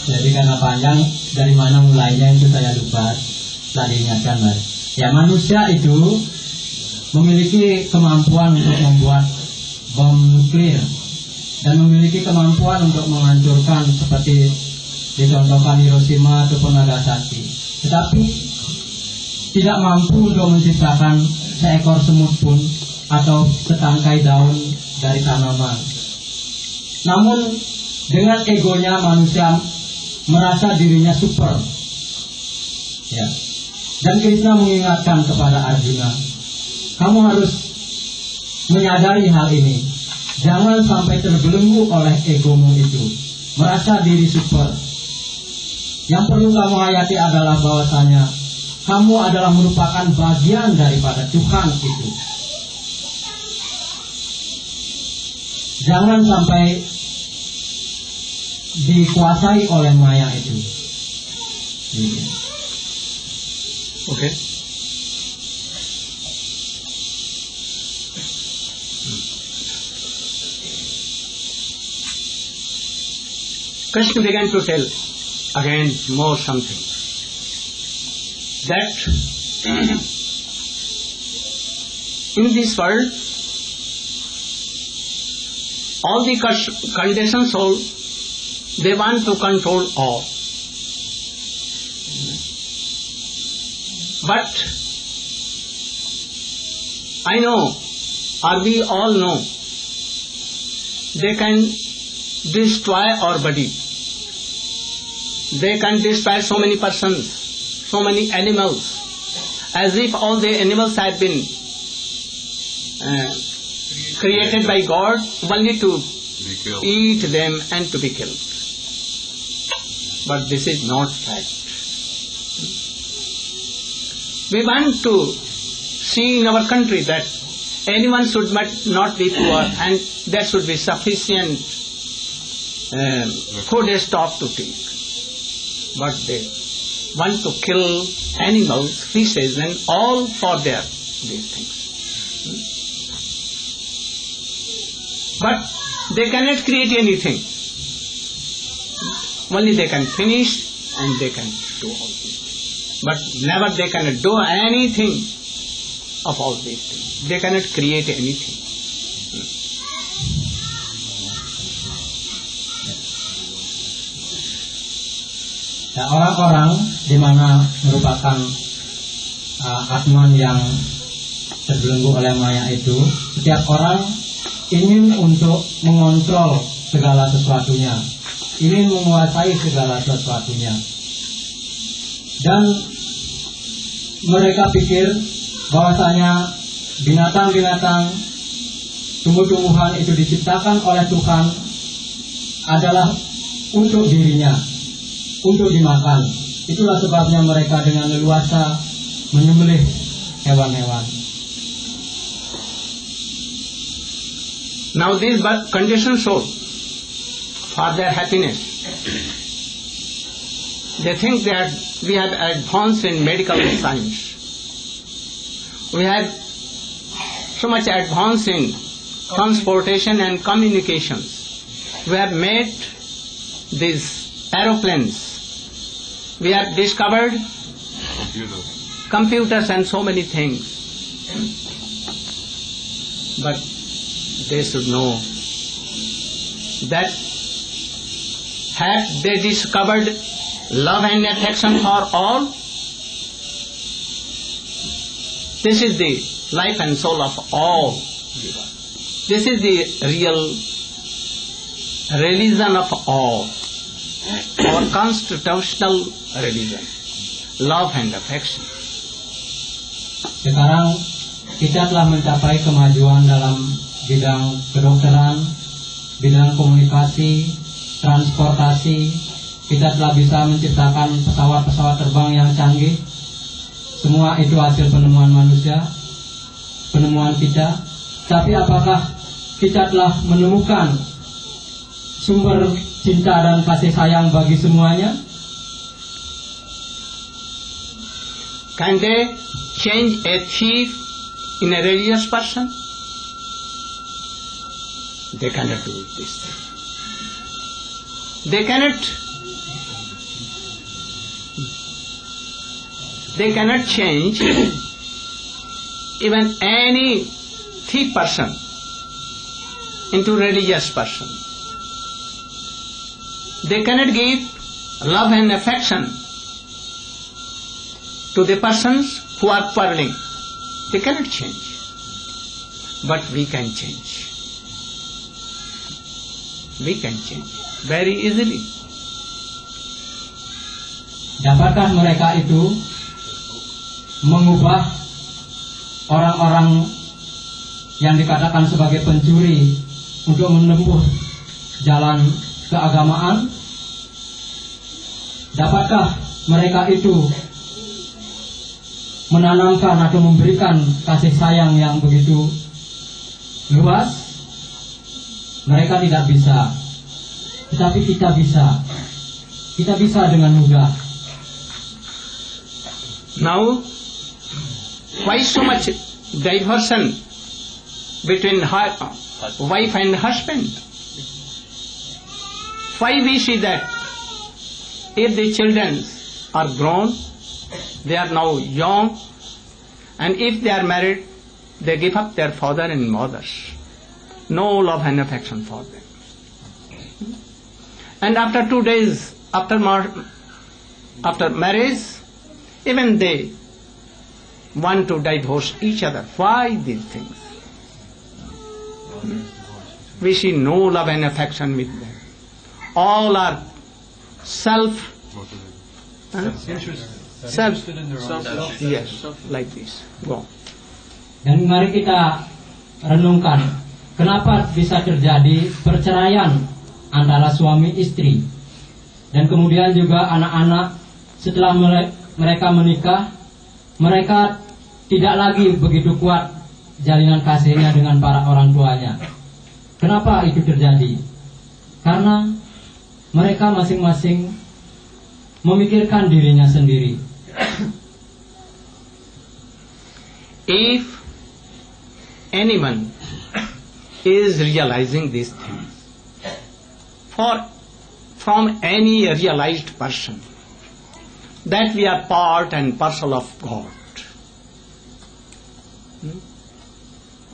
Jadi karena panjang, dari mana mulainya itu saya lupa. Tadi ingatkan, Mas. Ya, manusia itu memiliki kemampuan untuk membuat bom nuklir dan memiliki kemampuan untuk menghancurkan seperti dicontohkan Hiroshima ataupun Nagasaki. Tetapi tidak mampu untuk menciptakan seekor semut pun atau setangkai daun dari tanaman. Namun dengan egonya manusia merasa dirinya super. Ya. Dan Krishna mengingatkan kepada Arjuna, kamu harus menyadari hal ini. Jangan sampai terbelenggu oleh egomu itu, merasa diri super. Yang perlu kamu hayati adalah bahwasanya kamu adalah merupakan bagian daripada Tuhan itu. Jangan sampai dikuasai oleh maya itu. Okay. Krishna began to tell again more something, that in this world all the conditioned soul, they want to control all. But I know, or we all know, they can destroy our body. They can destroy so many persons, so many animals, as if all the animals have been created by God only to eat them and to be killed. But this is not fact. We want to see in our country that anyone should not be poor and there should be sufficient food stock to take. But they want to kill animals, fishes and all for these things. But they cannot create anything. Only they can finish and they can do all these things. But never they cannot do anything of all these things. They cannot create anything. Ya, orang-orang di mana merupakan atman yang terbelenggu oleh maya itu, setiap orang ingin untuk mengontrol segala sesuatunya, ingin menguasai segala sesuatunya. Dan mereka pikir bahwasanya binatang-binatang, tumbuh-tumbuhan itu diciptakan oleh Tuhan adalah untuk dirinya, untuk dimakan. Itulah sebabnya mereka dengan leluasa menyembelih hewan-hewan. Now these conditions show for their happiness. They think that we have advanced in medical science. We have so much advance in transportation and communications. We have made these aeroplanes. We have discovered computers and so many things. But they should know that have they discovered love and affection for all? This is the life and soul of all. This is the real religion of all. Our constitutional religion. Love and affection. Sekarang kita telah mencapai kemajuan dalam bidang kedokteran, bidang komunikasi, transportasi, kita telah bisa menciptakan pesawat-pesawat terbang yang canggih. Semua itu hasil penemuan manusia, penemuan kita. Tapi apakah kita telah menemukan sumber cinta dan kasih sayang bagi semuanya? Can they change a thief in a religious person? They cannot do this thing. They cannot change even any thief person into religious person. They cannot give love and affection to the persons who are quarreling. They cannot change. But we can change. We can change very easily. Dapatkah mereka itu mengubah orang-orang yang dikatakan sebagai pencuri untuk menempuh jalan keagamaan? Dapatkah mereka itu menanamkan atau memberikan kasih sayang yang begitu luas? Mereka tidak bisa, tetapi kita bisa. Kita bisa dengan mudah. Now, why so much diversion between wife and husband? Why we see that if the children are grown, they are now young, and if they are married, they give up their father and mothers. No love and affection for them. And after 2 days, after marriage, even they want to divorce each other. Why these things? We see no love and affection with them. All are Interested in their own self. yes, like this. Go on. Dan mari kita renungkan, kenapa bisa terjadi perceraian antara suami istri. Dan kemudian juga anak-anak setelah mereka menikah, mereka tidak lagi begitu kuat jalinan kasihnya dengan para orang tuanya. Kenapa itu terjadi? Karena mereka masing-masing memikirkan dirinya sendiri. If anyone is realizing these things from any realized person, that we are part and parcel of God.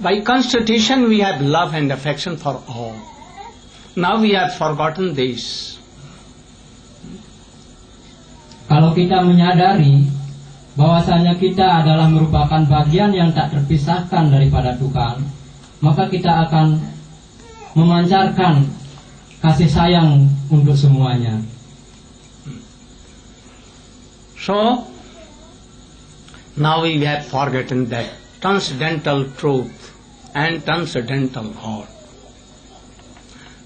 By constitution we have love and affection for all. Now we have forgotten this. Kalau kita menyadari bahwasanya kita adalah merupakan bagian yang tak terpisahkan daripada Tuhan, maka kita akan memancarkan kasih sayang untuk semuanya. So, now we have forgotten that transcendental truth and transcendental God.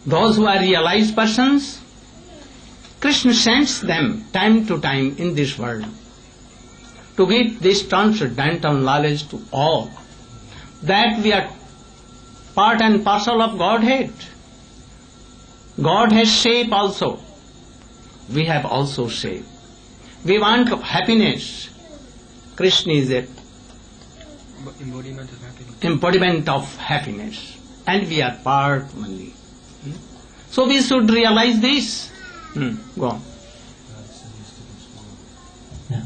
Those who are realized persons, Krishna sends them time to time in this world to give this transcendental knowledge to all, that we are part and parcel of Godhead. God has shape also. We have also shape. We want happiness. Krishna is a embodiment of happiness. And we are part only. So we should realize this. Go on. Ya.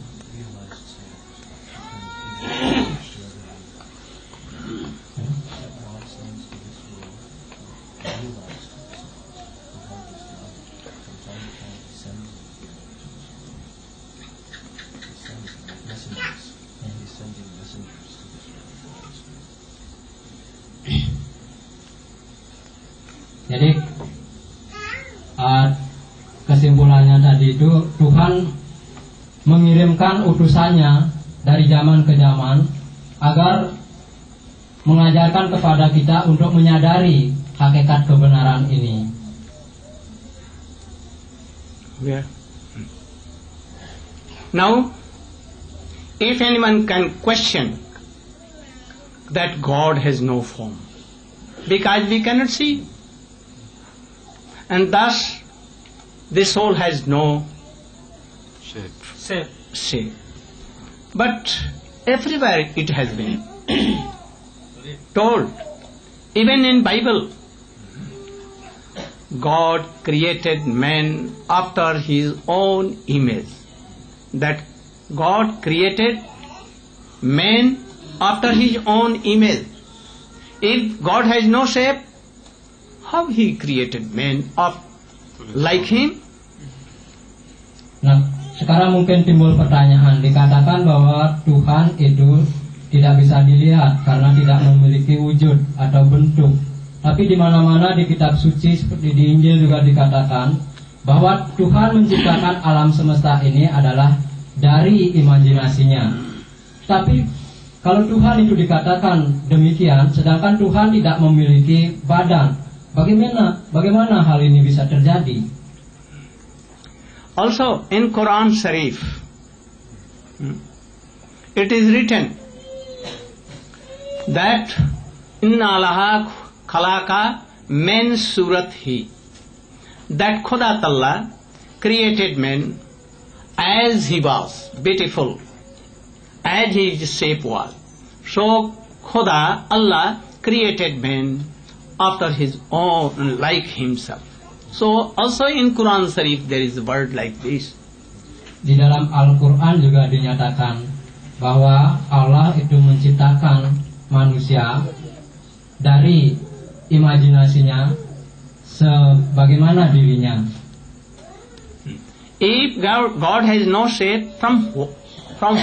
Jadi kesimpulannya tadi itu, Tuhan mengirimkan utusannya dari zaman ke zaman agar mengajarkan kepada kita untuk menyadari hakikat kebenaran ini. Where? Now, if anyone can question that God has no form, because we cannot see, and thus the soul has no shape. But everywhere it has been told, even in Bible, God created man after His own image. That God created man after His own image. If God has no shape, how He created man like Him? Nah, sekarang mungkin timbul pertanyaan, dikatakan bahwa Tuhan itu tidak bisa dilihat karena tidak memiliki wujud atau bentuk. Tapi di mana-mana di kitab suci seperti di Injil juga dikatakan bahwa Tuhan menciptakan alam semesta ini adalah dari imajinasinya. Tapi kalau Tuhan itu dikatakan demikian, sedangkan Tuhan tidak memiliki badan, bagaimana hal ini bisa terjadi? Also in Quran Sharif, it is written that Inna Allaha Khalaka man surat hi, that Khuda Ta'ala created man as he was, beautiful, as his shape was. So Khuda, Allah, created man after his own, like himself. So also in Quran Sharif there is a word like this. Di dalam Al-Quran juga dinyatakan bahwa Allah itu menciptakan manusia dari imajinasinya sebagaimana dirinya. If God has no shape, from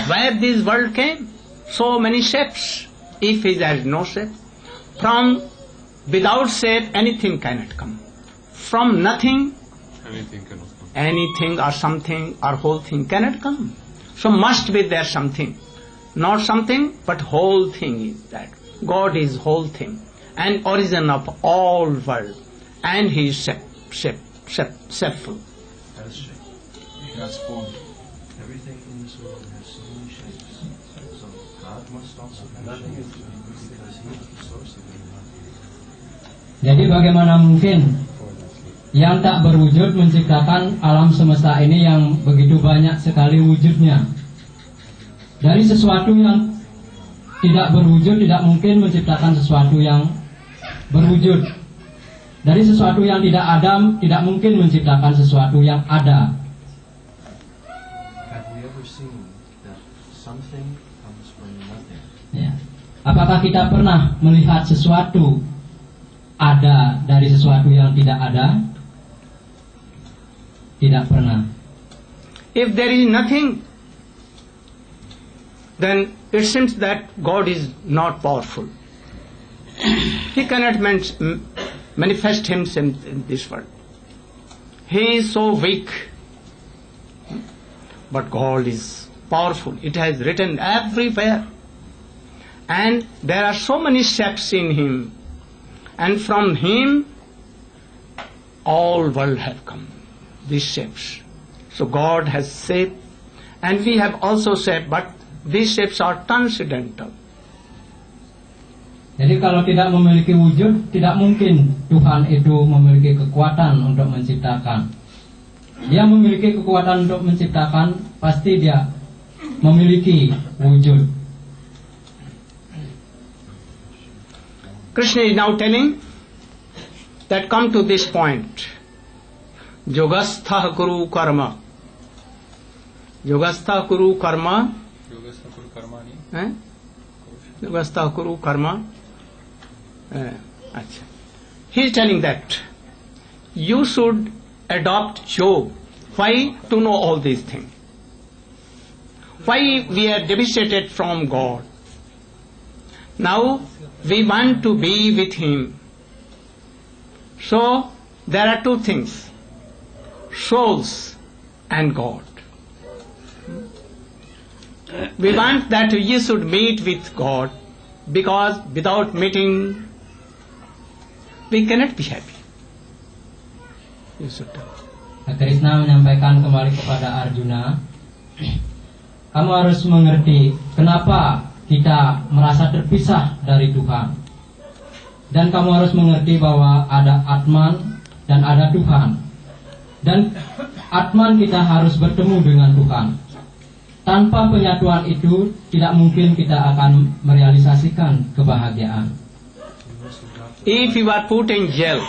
where this world came? So many shapes. If He has no shape, from without shape anything cannot come. From nothing, Anything cannot come. anything or something or whole thing cannot come. So must be there something. Not something, but whole thing is that. God is whole thing and origin of all world, and He is shapeful. Has shape. Has form. Everything in this world has so many shapes. So God must also have shapes because He is the source of it. Jadi bagaimana mungkin yang tak berwujud menciptakan alam semesta ini yang begitu banyak sekali wujudnya? Dari sesuatu yang tidak berwujud tidak mungkin menciptakan sesuatu yang berwujud. Dari sesuatu yang tidak ada tidak mungkin menciptakan sesuatu yang ada. Have we ever seen that something comes from nothing? Ya. Apakah kita pernah melihat sesuatu ada dari sesuatu yang tidak ada? Tidak pernah. If there is nothing, then it seems that God is not powerful. He cannot manifest Himself in this world. He is so weak. But God is powerful. It has written everywhere. And there are so many shapes in Him. And from Him, all world have come. These shapes. So God has shape, and we have also shape, but these shapes are transcendental. Jadi kalau tidak memiliki wujud, tidak mungkin Tuhan itu memiliki kekuatan untuk menciptakan. Dia memiliki kekuatan untuk menciptakan, pasti dia memiliki wujud. Krishna is now telling that come to this point. Yogastha kuru karma. Yogastha kuru karma. Yogastha kuru karma. He is telling that you should adopt yoga. Why? To know all these things. Why we are devastated from God. Now we want to be with Him. So there are two things. Souls and God. We want that you should meet with God, because without meeting we cannot be happy. You should tell. Krishna menyampaikan kembali kepada Arjuna, kamu harus mengerti kenapa kita merasa terpisah dari Tuhan. Dan kamu harus mengerti bahwa ada Atman dan ada Tuhan. Dan Atman kita harus bertemu dengan Tuhan. Tanpa penyatuan itu tidak mungkin kita akan merealisasikan kebahagiaan. If you are put in jail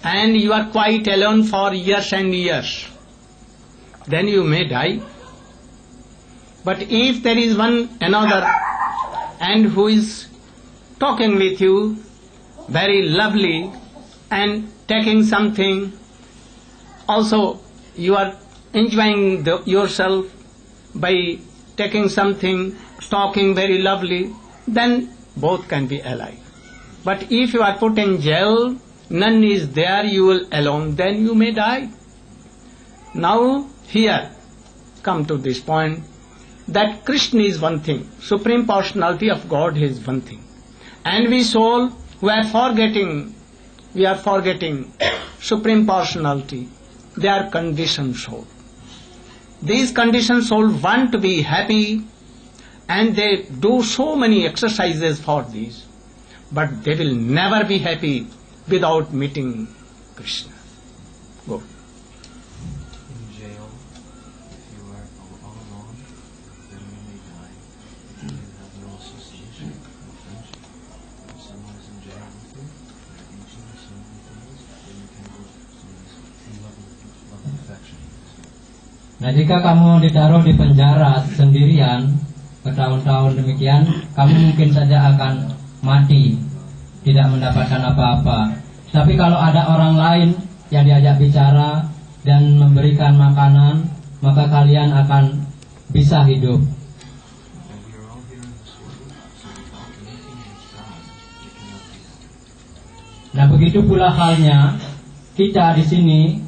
and you are quite alone for years and years, then you may die. But if there is one another and who is talking with you very lovely and taking something, also you are enjoying yourself by taking something, talking very lovely, then both can be alive. But if you are put in jail, none is there, you will alone, then you may die. Now here come to this point that Krishna is one thing, Supreme Personality of God is one thing, and we soul we are forgetting Supreme Personality. They are conditioned soul. These conditioned souls want to be happy and they do so many exercises for these, but they will never be happy without meeting Krishna. Go. In jail, if you are all alone, then you may die. If you have no association, no friendship. If someone is in jail with you, they're eating or similar things, then you can go in love and affection. Nah, jika kamu ditaruh di penjara sendirian bertahun-tahun demikian, kamu mungkin saja akan mati, tidak mendapatkan apa-apa. Tapi kalau ada orang lain yang diajak bicara dan memberikan makanan, maka kalian akan bisa hidup. And we are all here in this world, so without anything with God, we cannot be happy. Nah, begitu pula halnya kita di sini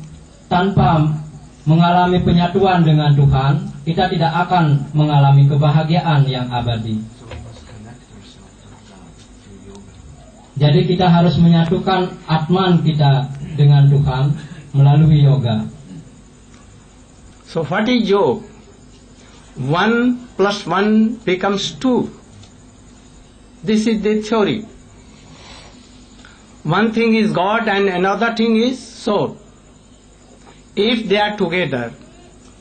tanpa mengalami penyatuan dengan Tuhan, kita tidak akan mengalami kebahagiaan yang abadi. So we must connect ourselves with God through yoga. Jadi kita harus menyatukan Atman kita dengan Tuhan melalui yoga. So what is yoga? 1 plus 1 becomes 2. This is the theory. One thing is God and another thing is soul. If they are together,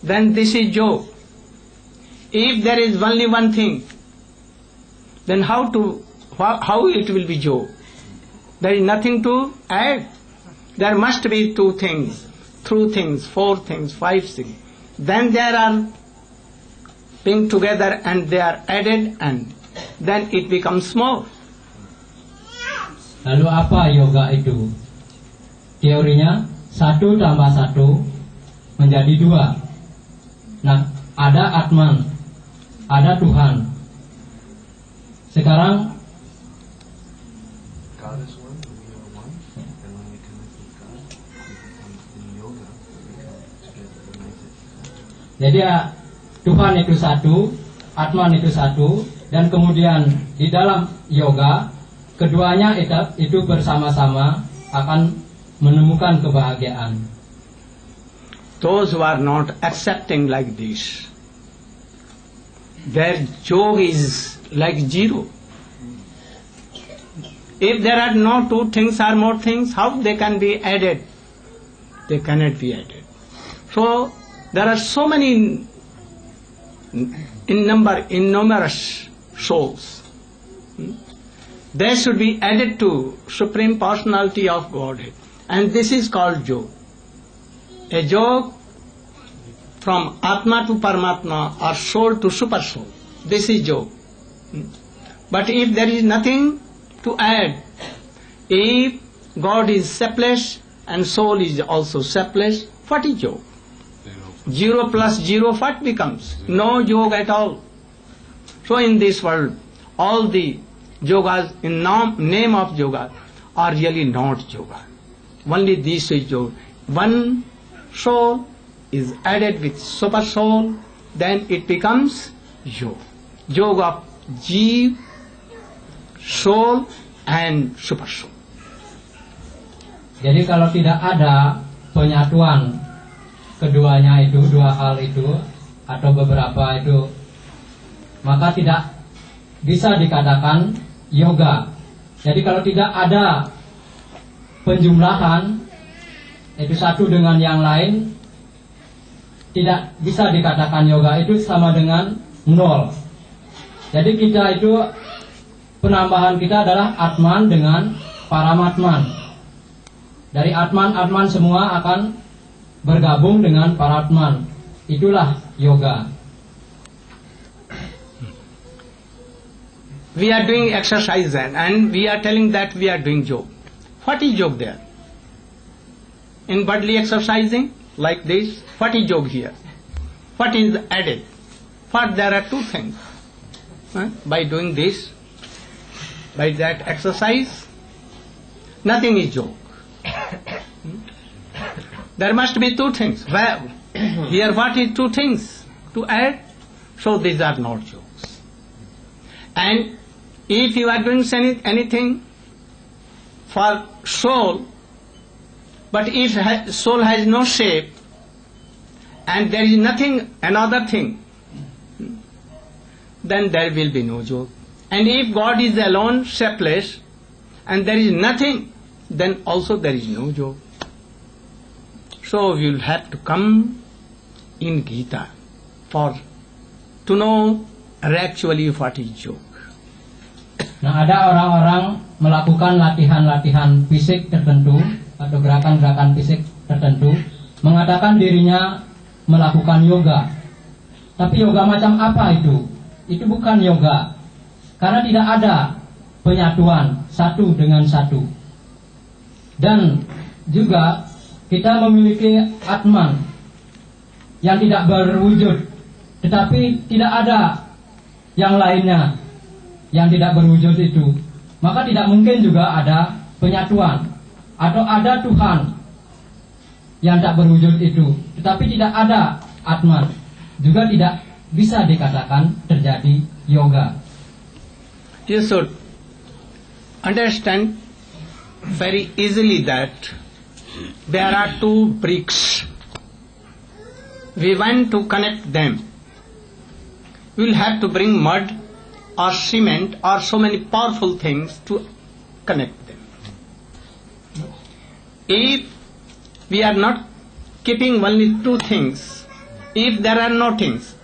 then this is yoga. If there is only one thing, then how it will be yoga? There is nothing to add. There must be 2 things, 3 things, 4 things, 5 things. Then there are being together and they are added, and then it becomes more. Lalu apa yoga itu? Teorinya 1 tambah 1 menjadi 2. Nah, ada Atman, ada Tuhan. Sekarang God is one, we are one, and when we connect with God, we become in yoga, we become together united. jadi Tuhan itu 1, Atman itu 1, dan kemudian di dalam yoga keduanya itu bersama-sama akan menemukan kebahagiaan. Those who are not accepting like this, their yoga is like 0. If there are no 2 things or more things, how they can be added? They cannot be added. So there are so many innumerous souls. They should be added to Supreme Personality of Godhead. And this is called yoga. A yoga from Atma to Paramatma or soul to super soul. This is yoga. But if there is nothing to add, if God is selfless and soul is also selfless, what is yoga? 0 plus 0 what becomes? No yoga at all. So in this world, all the yogas in name of yoga are really not yoga. Only this is yoga. One soul is added with super soul, then it becomes yoga. Yoga of Jeev, soul and super soul. Jadi kalau tidak ada penyatuan keduanya itu, dua hal itu atau beberapa itu, maka tidak bisa dikatakan yoga. Jadi kalau tidak ada penjumlahan itu satu dengan yang lain, tidak bisa dikatakan yoga, itu sama dengan nol. Jadi kita itu, penambahan kita adalah Atman dengan Paramatman. Dari Atman semua akan bergabung dengan Paratman. Itulah yoga. We are doing exercise and we are telling that we are doing yoga. What is yoga there? In bodily exercising like this, what is yoga here? What is added? For there are two things. By doing this, by that exercise, nothing is yoga. There must be two things. Well, here what is two things to add? So these are not yogas. And if you are doing anything for soul, but if soul has no shape and there is nothing, another thing, then there will be no yoga. And if God is alone, shapeless, and there is nothing, then also there is no yoga. So we will have to come in Gita to know actually what is yoga. Nah, ada orang-orang melakukan latihan-latihan fisik tertentu atau gerakan-gerakan fisik tertentu, mengatakan dirinya melakukan yoga. Tapi yoga macam apa itu? Itu bukan yoga, karena tidak ada penyatuan satu dengan satu. Dan juga kita memiliki Atman yang tidak berwujud, tetapi tidak ada yang lainnya yang tidak berwujud itu. Maka tidak mungkin juga ada penyatuan. Atau ada Tuhan yang tak berwujud itu, tetapi tidak ada Atman, juga tidak bisa dikatakan terjadi yoga. You should understand very easily that there are two bricks. We want to connect them. We will have to bring mud or cement or so many powerful things to connect them. If we are not keeping only two things, if there are no things,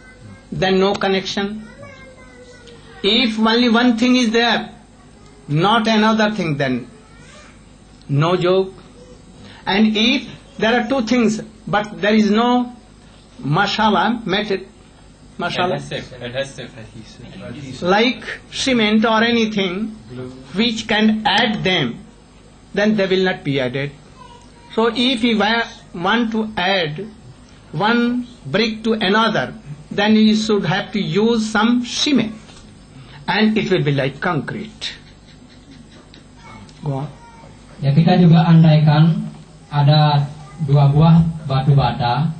then no connection. If only one thing is there, not another thing, then no yoga. And if there are two things, but there is no masala, Adhesive. like cement or anything which can add them, then they will not be added. So if we want to add one brick to another, then you should have to use some cement, and it will be like concrete. Go on. Ya, kita juga andaikan ada dua buah batu bata,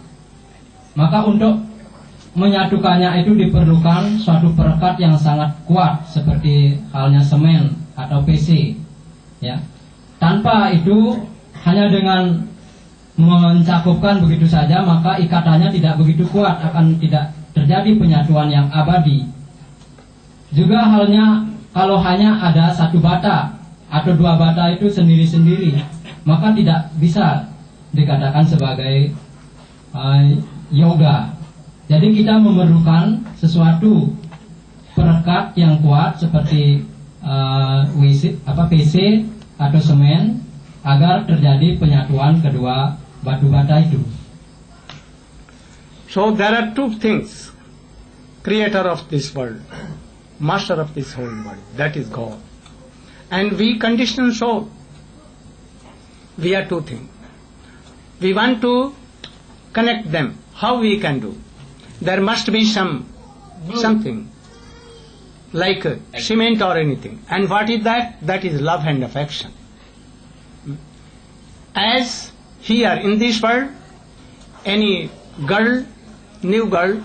maka untuk menyatukannya itu diperlukan suatu perekat yang sangat kuat, seperti halnya semen atau PC. Ya, tanpa itu, hanya dengan mencakupkan begitu saja, maka ikatannya tidak begitu kuat, akan tidak terjadi penyatuan yang abadi. Juga halnya kalau hanya ada satu bata atau dua bata itu sendiri-sendiri, maka tidak bisa dikatakan sebagai yoga. Jadi kita memerlukan sesuatu perekat yang kuat seperti PC atau semen agar terjadi penyatuan kedua batu bata itu. So there are two things: creator of this world, master of this whole world, that is God. And we conditioned soul, we are two things. We want to connect them. How we can do? There must be something like cement or anything. And what is that? That is love and affection. As here in this world, any girl, new girl,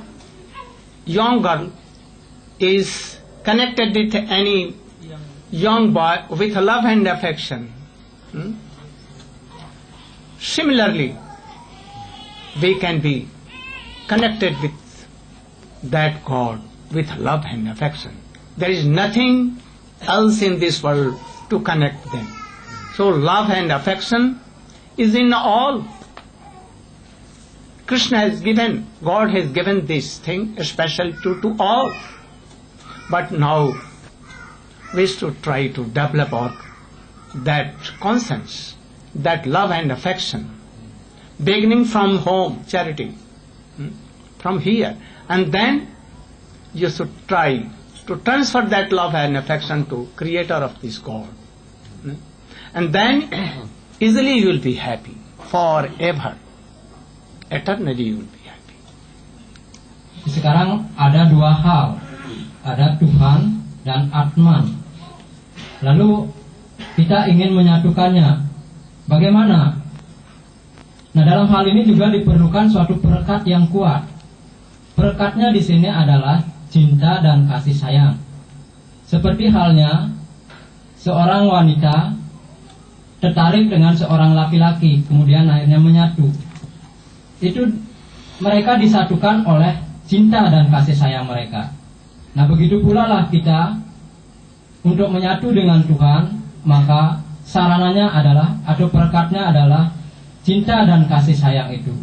young girl is connected with any young boy with love and affection. Similarly, we can be connected with that God with love and affection. There is nothing else in this world to connect them. So love and affection is in all. Krishna has given, God has given this thing especially to all. But now we should try to develop that conscience, that love and affection, beginning from home, charity, from here. And then you should try to transfer that love and affection to Creator of this God. And then easily you will be happy forever. Eternally you will be happy. Sekarang ada dua hal, ada Tuhan dan Atman. Lalu kita ingin menyatukannya. Bagaimana? Nah, dalam hal ini juga diperlukan suatu perekat yang kuat. Perekatnya di sini adalah cinta dan kasih sayang. Seperti halnya seorang wanita tertarik dengan seorang laki-laki, kemudian akhirnya menyatu. Itu mereka disatukan oleh cinta dan kasih sayang mereka. Nah, begitu pula lah kita untuk menyatu dengan Tuhan, maka sarananya adalah atau perekatnya adalah cinta dan kasih sayang itu.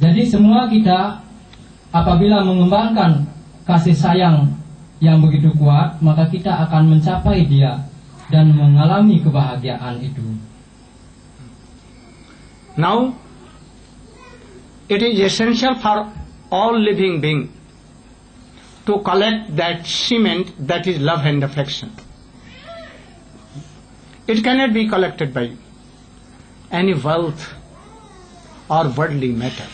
Jadi semua kita apabila mengembangkan kasih sayang yang begitu kuat, maka kita akan mencapai Dia dan mengalami kebahagiaan itu. Now, it is essential for all living beings to collect that cement that is love and affection. It cannot be collected by any wealth or worldly matter.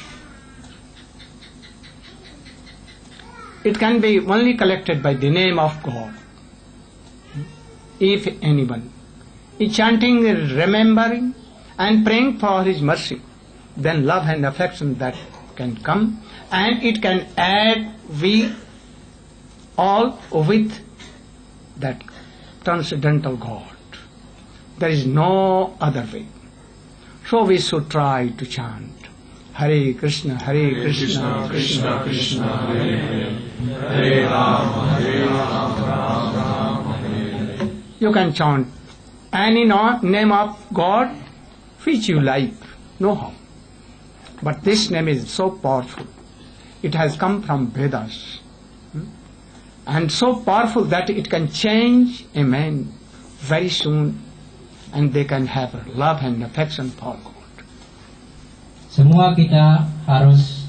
It can be only collected by the name of God. If anyone is chanting, remembering and praying for His mercy, then love and affection that can come, and it can add we all with that transcendental God. There is no other way. So we should try to chant Hare Krishna, Hare Krishna, Krishna Krishna, Hare Hare, Hare Rama, Hare Rama, Rama Rama, Hare Hare. You can chant any name of God which you like, no harm. But this name is so powerful. It has come from Vedas. And so powerful that it can change a man very soon, and they can have love and affection for God. Semua kita harus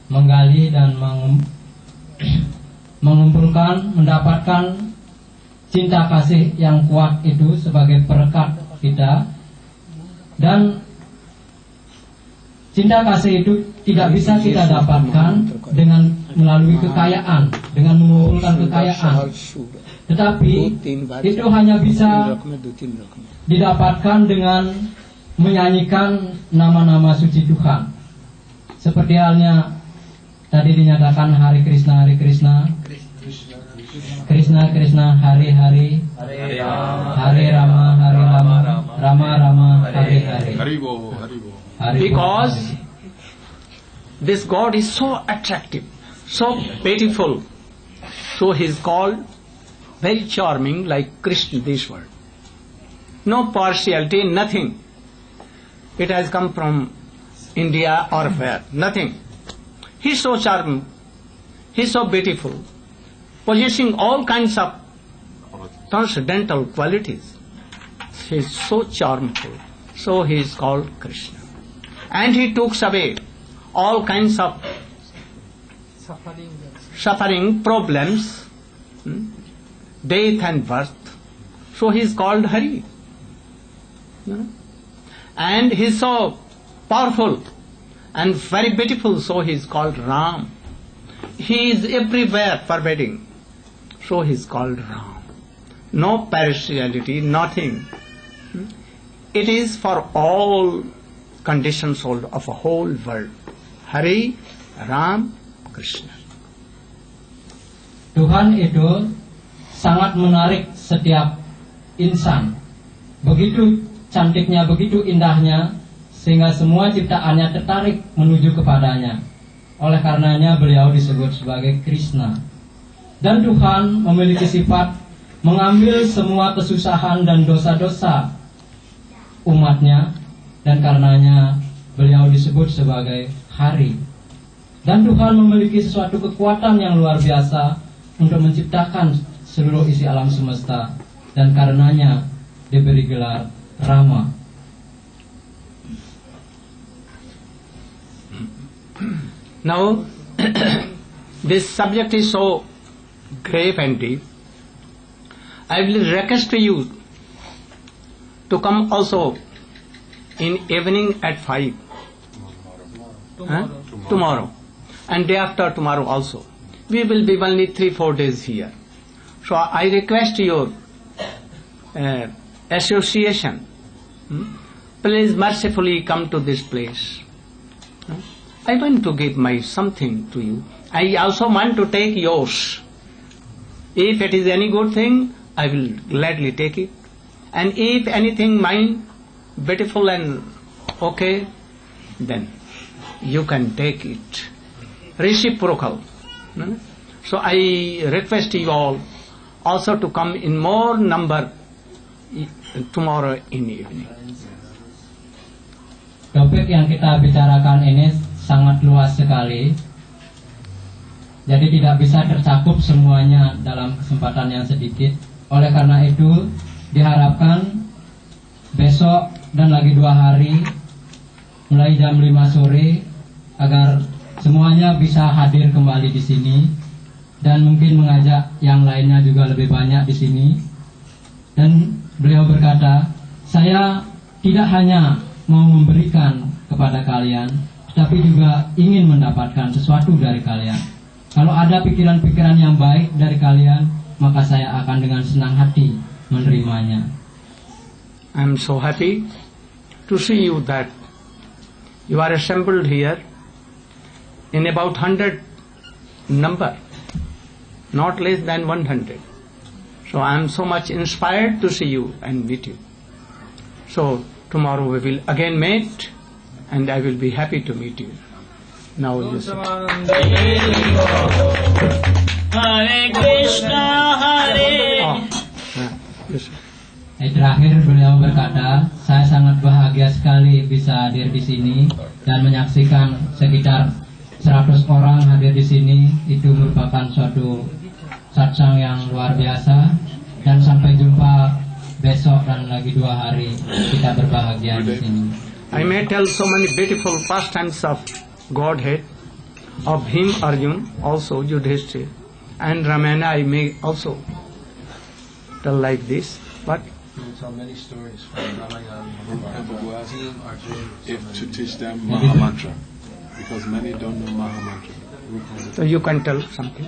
menggali dan mengumpulkan, mendapatkan cinta kasih yang kuat itu sebagai perekat kita. Dan cinta kasih itu tidak bisa kita dapatkan dengan melalui kekayaan, dengan mengumpulkan kekayaan. Tetapi itu hanya bisa didapatkan dengan menyanyikan nama-nama suci Tuhan. Seperti halnya tadi dinyatakan Hare Krishna, Hare Krishna, Krishna Krishna, Hare Hare, Hare Rama, Hare Rama, Rama Rama, Hare Hare. Because this God is so attractive, so beautiful, so He is called very charming, like Krishna, this word. No partiality, nothing. It has come from India or where, nothing. He is so charming, He is so beautiful, possessing all kinds of transcendental qualities. He is so charmful, so He is called Krishna. And He takes away all kinds of suffering, problems, death and birth. So He is called Hari. And He is so powerful and very beautiful, so He is called Ram. He is everywhere pervading, so He is called Ram. No partiality, nothing. It is for all conditions of a whole world. Hari, Ram, Krishna. Tuhan itu sangat menarik setiap insan. Begitu cantiknya, begitu indahnya sehingga semua ciptaannya tertarik menuju kepadanya. Oleh karenanya beliau disebut sebagai Krishna. Dan Tuhan memiliki sifat mengambil semua kesusahan dan dosa-dosa umatnya, dan karenanya beliau disebut sebagai Hari. Dan Tuhan memiliki sesuatu kekuatan yang luar biasa untuk menciptakan seluruh isi alam semesta, dan karenanya diberi gelar Rama. Now, this subject is so grave and deep. I will request you to come also in evening at 5. Tomorrow. And day after tomorrow also. We will be only 3-4 days here. So I request your association, please mercifully come to this place. I want to give my something to you. I also want to take yours. If it is any good thing, I will gladly take it. And if anything mine, beautiful and okay, then you can take it. Reciprocal. So I request you all also to come in more number tomorrow in the evening. Topik yang kita bicarakan ini sangat luas sekali, jadi tidak bisa tercakup semuanya dalam kesempatan yang sedikit. Oleh karena itu diharapkan besok dan lagi 2 hari mulai jam 5 sore agar semuanya bisa hadir kembali di sini, dan mungkin mengajak yang lainnya juga lebih banyak di sini. Dan beliau berkata, saya tidak hanya mau memberikan kepada kalian, tapi juga ingin mendapatkan sesuatu dari kalian. Kalau ada pikiran-pikiran yang baik dari kalian, maka saya akan dengan senang hati menerimanya. I am so happy to see you that you are assembled here in about 100 number, not less than 100. So I am so much inspired to see you and meet you. So tomorrow we will again meet, and I will be happy to meet you. Now you sit. Hare Krishna, Hare. Yes. Terakhir beliau berkata, saya sangat bahagia sekali bisa hadir di sini dan menyaksikan sekitar 100 orang hadir di sini. Itu merupakan suatu satsang yang luar biasa, dan sampai jumpa besok dan lagi 2 hari kita berbahagia di sini. I may tell so many beautiful pastimes of Godhead, of him Arjun, also Yudhishthira, and Ramayana I may also tell like this, but You will tell many stories from Ramayana, Mahabharata, Team Arjun, if to teach them Mahamantra, because many don't know Mahamantra. so you can tell something.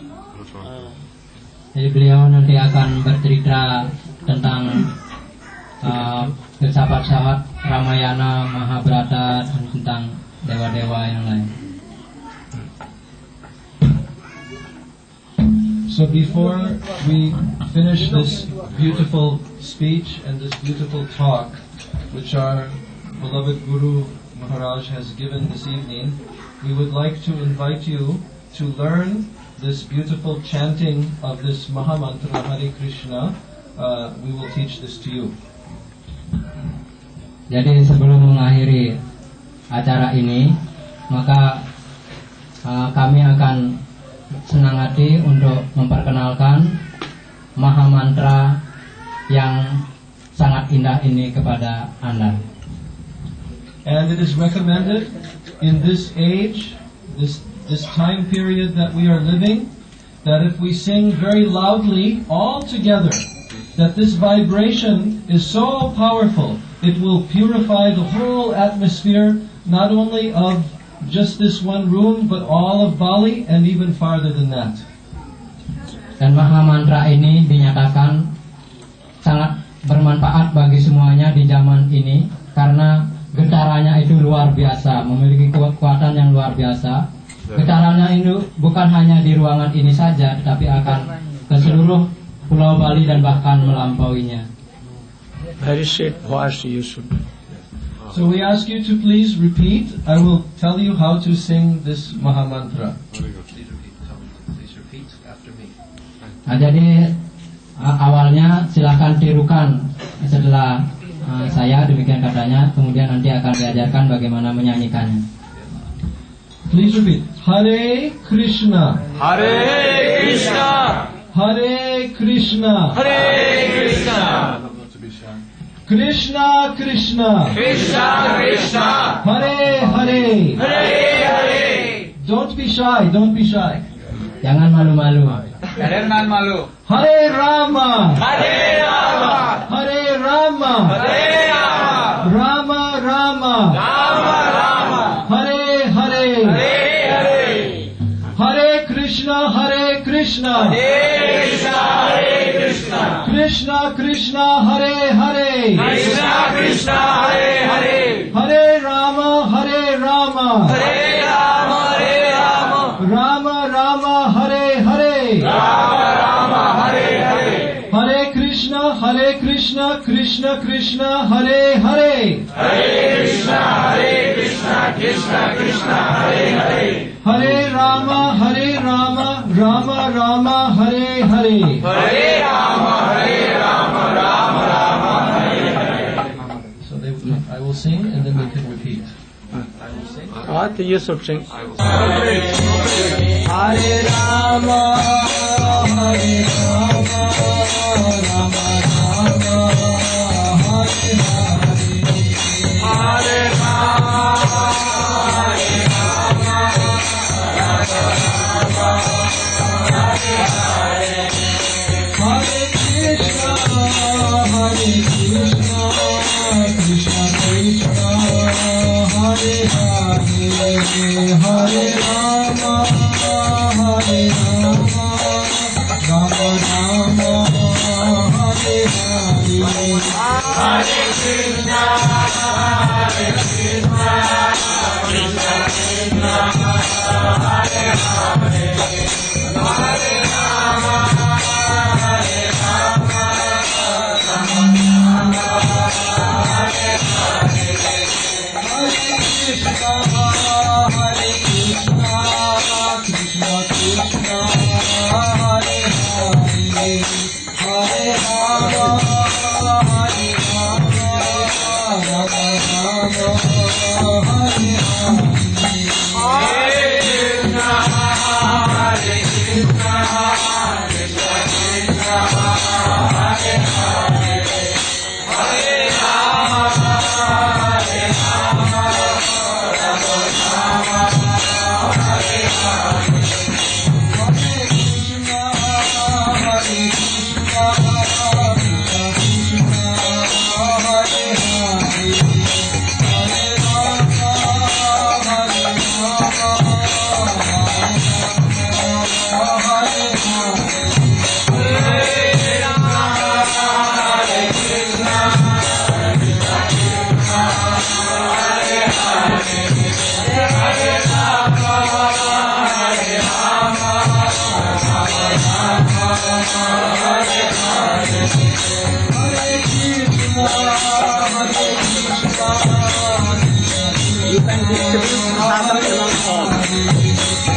Jadi beliau nanti akan bercerita tentang filsafat Ramayana, Mahabharata, dan tentang dewa-dewa yang lain. So before we finish this beautiful speech and this beautiful talk, which our beloved Guru Maharaj has given this evening, we would like to invite you to learn this beautiful chanting of this Mahamantra Hare Krishna. We will teach this to you. Jadi sebelum mengakhiri acara ini, maka kami akan senang hati untuk memperkenalkan Mahamantra yang sangat indah ini kepada Anda. And it is recommended in this age, this time period that we are living, that if we sing very loudly all together, that this vibration is so powerful, it will purify the whole atmosphere, not only of just this one room, but all of Bali and even farther than that. Dan Mahamantra ini dinyatakan sangat bermanfaat bagi semuanya di zaman ini, karena getarannya itu luar biasa, memiliki kekuatan yang luar biasa. Getarannya itu bukan hanya di ruangan ini saja, tetapi akan ke seluruh Pulau Bali dan bahkan melampauinya. Very straight voice you should. So we ask you to please repeat. I will tell you how to sing this Maha Mantra. Very good. Please repeat. Please repeat after me. Nah, jadi awalnya silahkan tirukan setelah saya, demikian katanya. Kemudian nanti akan diajarkan bagaimana menyanyikannya. Please repeat. Hare Krishna. Hare Krishna, Hare Krishna. Hare Krishna, Not to be shy. Krishna Krishna. Krishna Krishna, Hare Hare. Hare Hare. Don't be shy. Don't be shy. Jangan malu-malu. Jangan malu. Hare Rama. Hare Rama, Hare Rama. Hare Rama, Rama Rama. Rama Rama, Hare Hare. Hare Hare. Hare Krishna. Hare Krishna. Hare Krishna, Hare Krishna, Krishna Krishna. Hare Hare. Krishna Krishna, Hare Hare. Hare Rama. Hare Rama. Hare Rama, Hare Rama, Rama Rama. Hare Hare. Rama Rama, Hare Hare. Hare Krishna. Hare Krishna. Krishna Krishna. Hare Hare. Hare Krishna, Hare Krishna, Krishna Krishna, Hare Hare. Hare Rama. Hare Rama. Rama Rama. Hare Hare. Hare Rama, Hare Rama, Rama Rama, Hare Hare. So I will sing and then they can repeat. What you should sing? Hare Rama. Hare Rama. Rama Rama. Hare Hare. Hare Hare Krishna, Hare Krishna, Krishna Krishna, Hare Hare, Hare Rama, Hare Rama, Rama Rama, Hare Hare. Hare Krishna, Hare Krishna, Krishna Krishna, Hare Hare, Hare Rama, Hare Rama, Rama Rama, Hare Hare. Hare Krishna, Hare Krishna, Krishna Krishna, Hare Hare, Hare Rama, Hare Rama, Rama Rama, Hare Hare. Hare Krishna, Hare Krishna, Krishna Krishna, Hare Hare, Hare Rama, Hare Rama, Rama Rama, Hare Hare. You can distribute sadhana among all.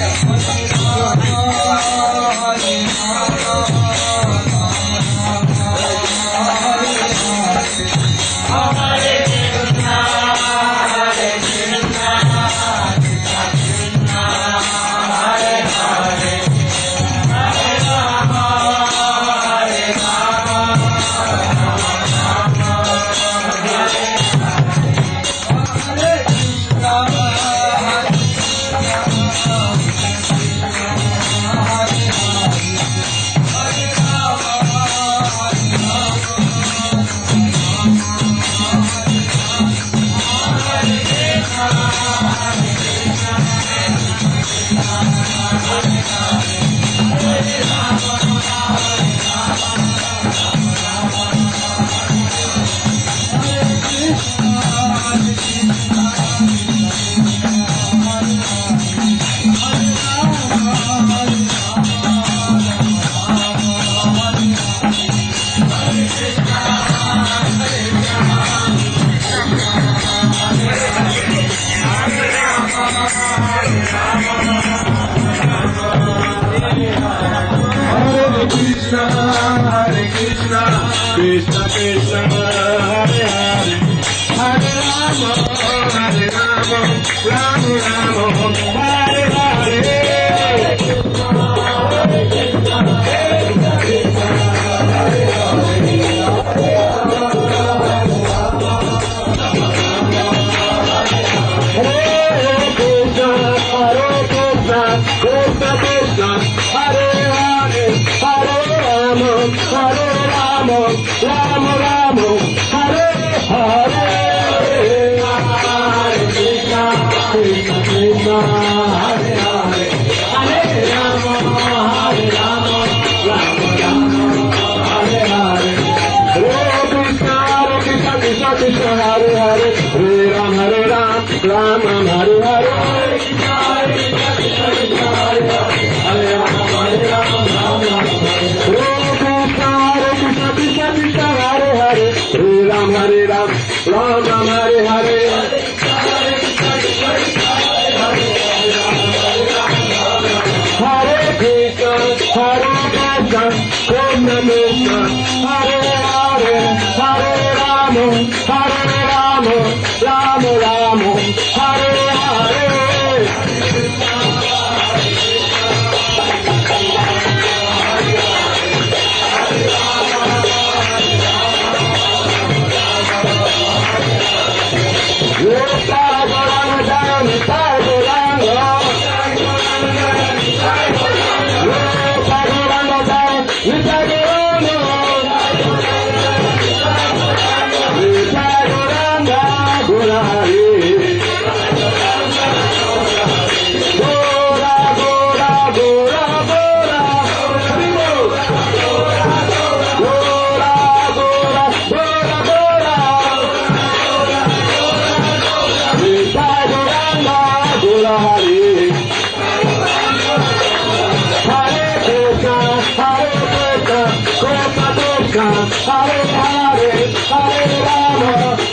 Hare Krishna, Hare Krishna, Krishna Krishna, Hare Hare, Hare Rama, Hare Rama, Rama Rama, Hare Hare.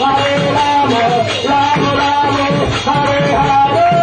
Hare Rama, Rama Rama, Hare Hare.